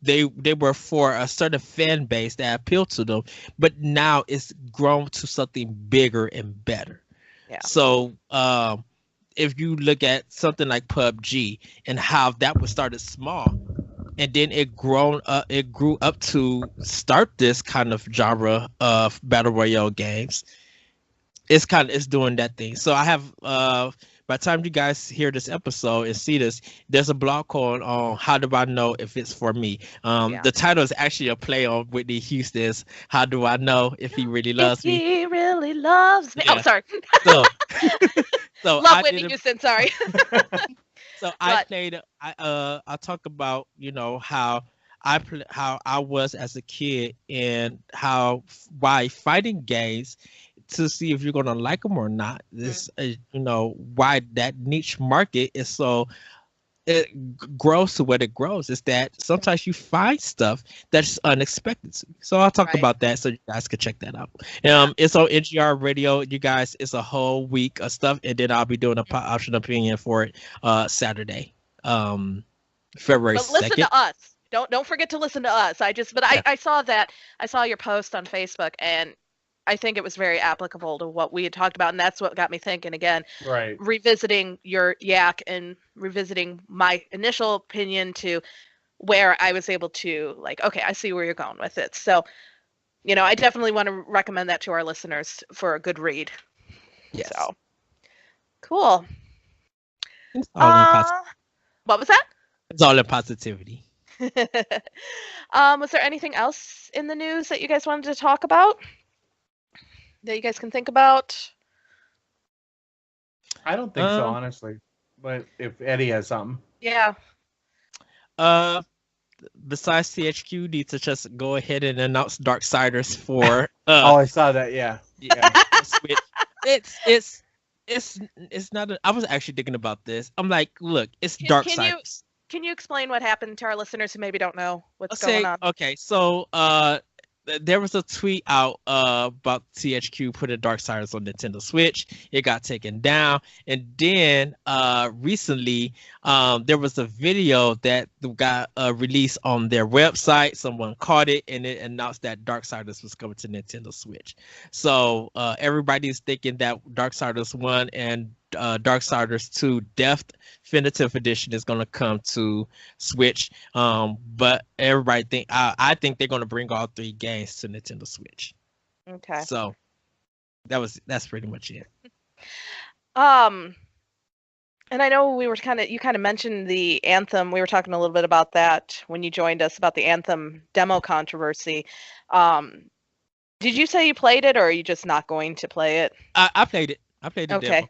they were for a certain fan base that appealed to them, but now it's grown to something bigger and better. Yeah. So if you look at something like PUBG and how that was started small, and then it grew up to start this kind of genre of battle royale games. It's doing that thing. So I have by the time you guys hear this episode and see this, there's a blog called on how do I know if it's for me. The title is actually a play on Whitney Houston's "How Do I Know If He Really Loves Me." He really loves me. Yeah. Oh, sorry. So love Whitney Houston. Sorry. So I played. I talk about how I was as a kid, and why fighting games, to see if you're gonna like them or not. This why that niche market is so, it grows to what it grows, is that sometimes you find stuff that's unexpected. So I'll talk about that, so you guys can check that out. It's on NGR Radio. You guys, it's a whole week of stuff, and then I'll be doing a option opinion for it Saturday, February 2nd. But listen to us. Don't forget to listen to us. I saw that. I saw your post on Facebook, and I think it was very applicable to what we had talked about, and that's what got me thinking again. Right. Revisiting your yak and revisiting my initial opinion to where I was able to, like, okay, I see where you're going with it. So, I definitely want to recommend that to our listeners for a good read. Yes. So, cool. What was that? It's all in positivity. Was there anything else in the news that you guys wanted to talk about that you guys can think about? I don't think so, honestly. But if Eddie has something. Yeah. Besides THQ needs to just go ahead and announce Darksiders for I saw that, yeah. Switch. It's not I was actually thinking about this. I'm like, look, it's Darksiders. Can you explain what happened to our listeners who maybe don't know what's going on? Okay, so there was a tweet out about THQ putting Darksiders on Nintendo Switch. It got taken down, and then recently there was a video that got released on their website. Someone caught it, and it announced that Darksiders was coming to Nintendo Switch. So everybody's thinking that Darksiders 1 and Darksiders 2 Definitive Edition is going to come to Switch, but everybody I think they're going to bring all 3 games to Nintendo Switch. Okay. So that's pretty much it. And I know you kind of mentioned the Anthem. We were talking a little bit about that when you joined us, about the Anthem demo controversy. Did you say you played it, or are you just not going to play it? I played it. I played the demo.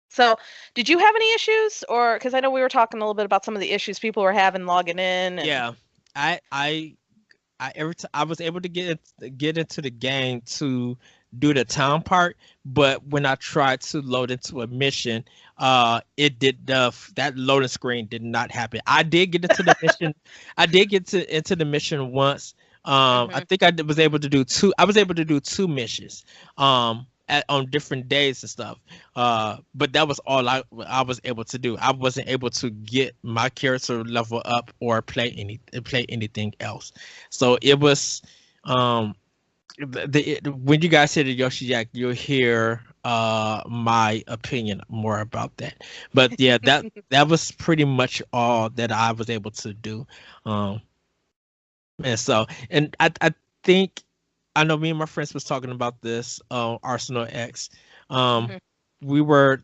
So, did you have any issues, or because I know we were talking a little bit about some of the issues people were having logging in? Yeah, I was able to get into the game to do the town part, but when I tried to load into a mission, that loading screen did not happen. I did get into the mission. I did get into the mission once. I think I was able to do 2. I was able to do 2 missions. On different days and stuff, but that was all I was able to do. I wasn't able to get my character level up or play anything else. So it was when you guys hear the Yoshiyak, you'll hear my opinion more about that. But yeah, that was pretty much all that I was able to do. And so, and I think I know me and my friends was talking about this Arsenal X. Mhm. We were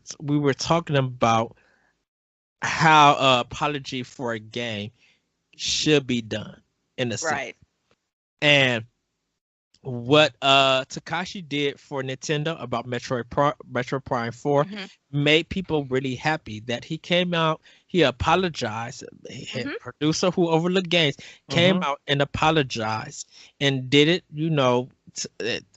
talking about how apology for a game should be done in a sense. Right. And what Takashi did for Nintendo about Metroid Prime 4 Mhm. made people really happy that he came out, he apologized. Mhm. Producer who overlooked games came Mhm. out and apologized and did it,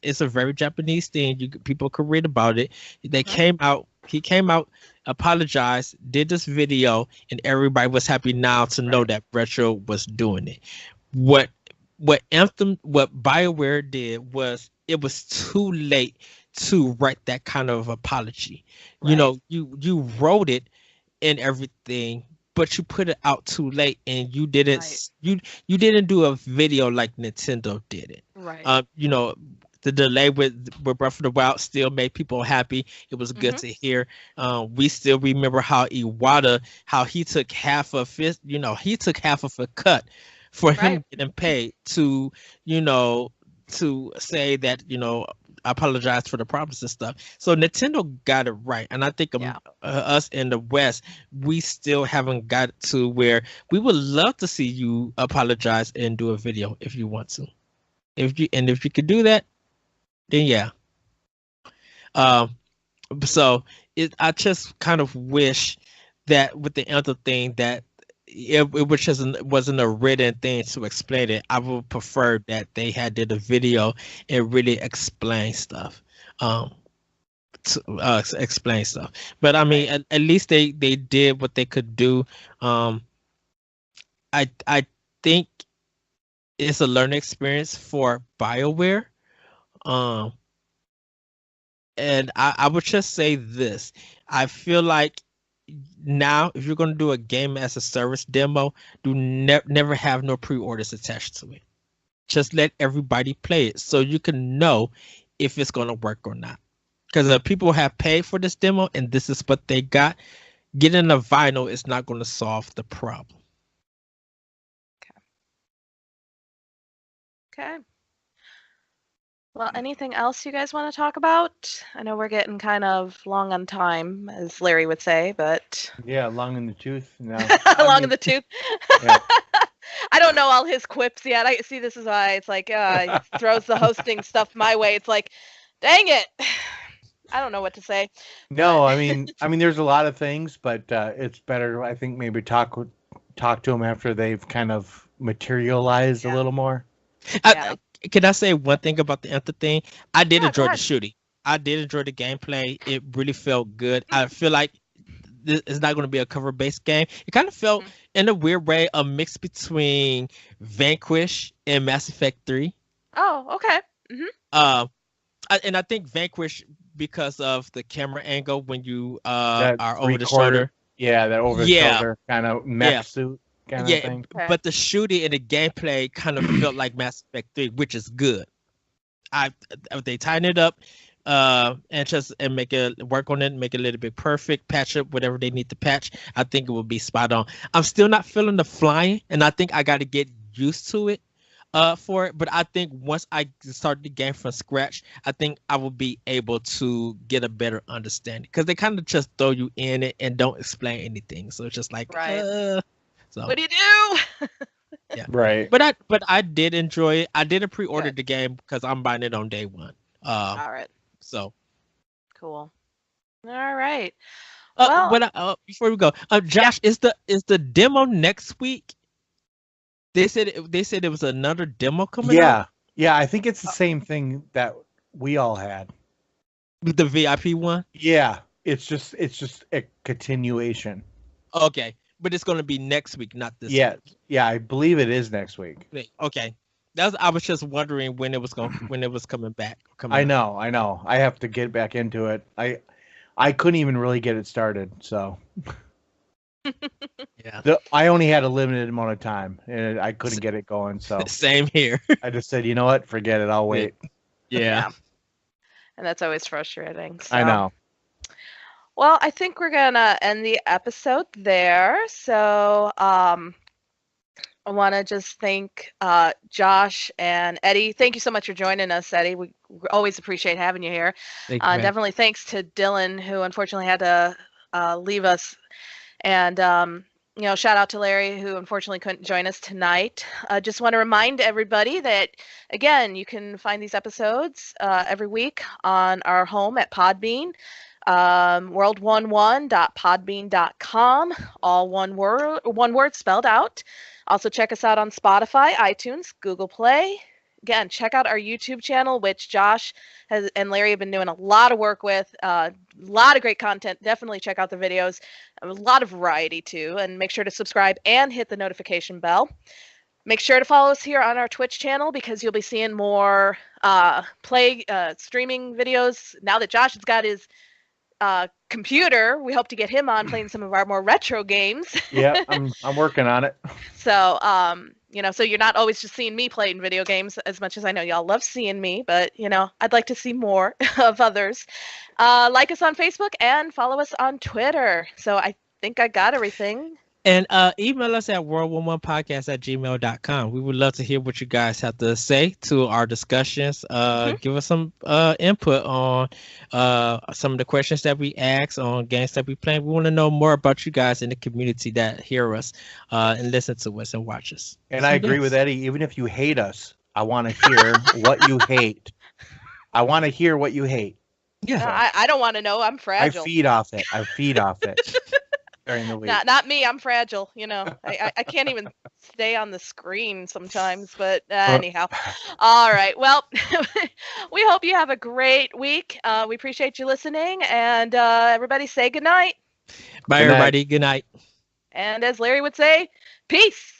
it's a very Japanese thing. People could read about it. They Mhm. came out, he came out, apologized, did this video, and everybody was happy now to know Right. that Retro was doing it. What BioWare did was it was too late to write that kind of apology. Right. You wrote it and everything, but you put it out too late, and you didn't Right. you didn't do a video like Nintendo did it. Right. The delay with Breath of the Wild still made people happy. It was good Mhm. to hear. We still remember how Iwata, how he took half of his, he took half of a cut for him Right. getting paid to, to say that, I apologize for the problems and stuff. So Nintendo got it right, and I think Yeah. us in the West, we still haven't got to where we would love to see you apologize and do a video if you want to. If you could do that, then yeah. So I just kind of wish that with the other thing that it wasn't a written thing to explain it. I would prefer that they had did a video and really explain stuff. To explain stuff. But I mean, Right. at least they did what they could do. I think it's a learning experience for BioWare. Um, and I would just say this. I feel like now, if you're going to do a game as a service demo, do never have no pre-orders attached to it. Just let everybody play it so you can know if it's going to work or not. Because if people have paid for this demo and this is what they got, getting a vinyl is not going to solve the problem. Okay. Well, anything else you guys want to talk about? I know we're getting kind of long on time, as Larry would say, but Yeah, long in the tooth. No, long in the tooth. yeah. I don't know all his quips yet. I see this is why it's like he throws the hosting stuff my way. It's like, dang it. I don't know what to say. No, I mean, there's a lot of things, but it's better, I think, maybe talk to them after they've kind of materialized a Yeah. little more. Yeah. Can I say one thing about the Anthem thing? I did Yeah, go enjoy the ahead. shooting. I did enjoy the gameplay. It really felt good. I feel like this is not going to be a cover-based game. It kind of felt, Mhm. in a weird way, a mix between Vanquish and Mass Effect 3. Oh, okay. And I think Vanquish, because of the camera angle when you That are over the three-quarter- shoulder. Yeah, that over the Yeah. shoulder kind of mech Yeah. suit kind of Yeah, thing. Okay. but the shooting and the gameplay kind of felt like Mass Effect 3, which is good. They tighten it up, and make it work on it, make it a little bit perfect, patch up whatever they need to patch. I think it will be spot on. I'm still not feeling the flying, and I think I got to get used to it for it. But I think once I start the game from scratch, I think I will be able to get a better understanding, because they kind of just throw you in it and don't explain anything. So it's just like, Right. so. What do you do? Right. But I did enjoy it. I didn't pre-order Good. the game because I'm buying it on day one. All right. So Cool. All right. Well, before we go, Josh, is the demo next week? They said it was another demo coming out. Yeah, I think it's the same thing that we all had. The VIP one. Yeah, it's just a continuation. Okay, but it's going to be next week, not this Yeah, week. yeah, I believe it is next week. Okay, I was just wondering when it was coming back. I know. I have to get back into it. I couldn't even really get it started, so Yeah. I only had a limited amount of time, and I couldn't get it going. So Same here. I just said, you know what, forget it. I'll wait. Yeah. And that's always frustrating. I so. know. Well, I think we're gonna end the episode there. So I want to just thank Josh and Eddie. Thank you so much for joining us, Eddie. We always appreciate having you here. Thank you, man. Definitely thanks to Dylan, who unfortunately had to leave us. And, shout out to Larry, who unfortunately couldn't join us tonight. Just want to remind everybody that, again, you can find these episodes every week on our home at Podbean. world11.podbean.com, all one word spelled out. Also check us out on Spotify, iTunes, Google Play. Again, check out our YouTube channel, which Josh and Larry have been doing a lot of work with. A lot of great content. Definitely check out the videos. A lot of variety too. And make sure to subscribe and hit the notification bell. Make sure to follow us here on our Twitch channel because you'll be seeing more streaming videos. Now that Josh has got his computer, we hope to get him on playing some of our more retro games. Yeah, I'm working on it. So so you're not always just seeing me playing video games, as much as I know y'all love seeing me, but I'd like to see more of others. Like us on Facebook and follow us on Twitter. So I think I got everything. And email us at world11podcast@gmail.com. We would love to hear what you guys have to say to our discussions. Give us some input on some of the questions that we ask on games that we play. We want to know more about you guys in the community that hear us and listen to us and watch us. And I agree with Eddie. Even if you hate us, I want to hear what you hate. I want to hear what you hate. Yeah. I don't want to know. I'm fragile. I feed off it. During the week. Not me. I'm fragile. I can't even stay on the screen sometimes. But anyhow, all right. Well, we hope you have a great week. We appreciate you listening, and everybody say good night. Bye, Good night. everybody. Good night. And as Larry would say, peace.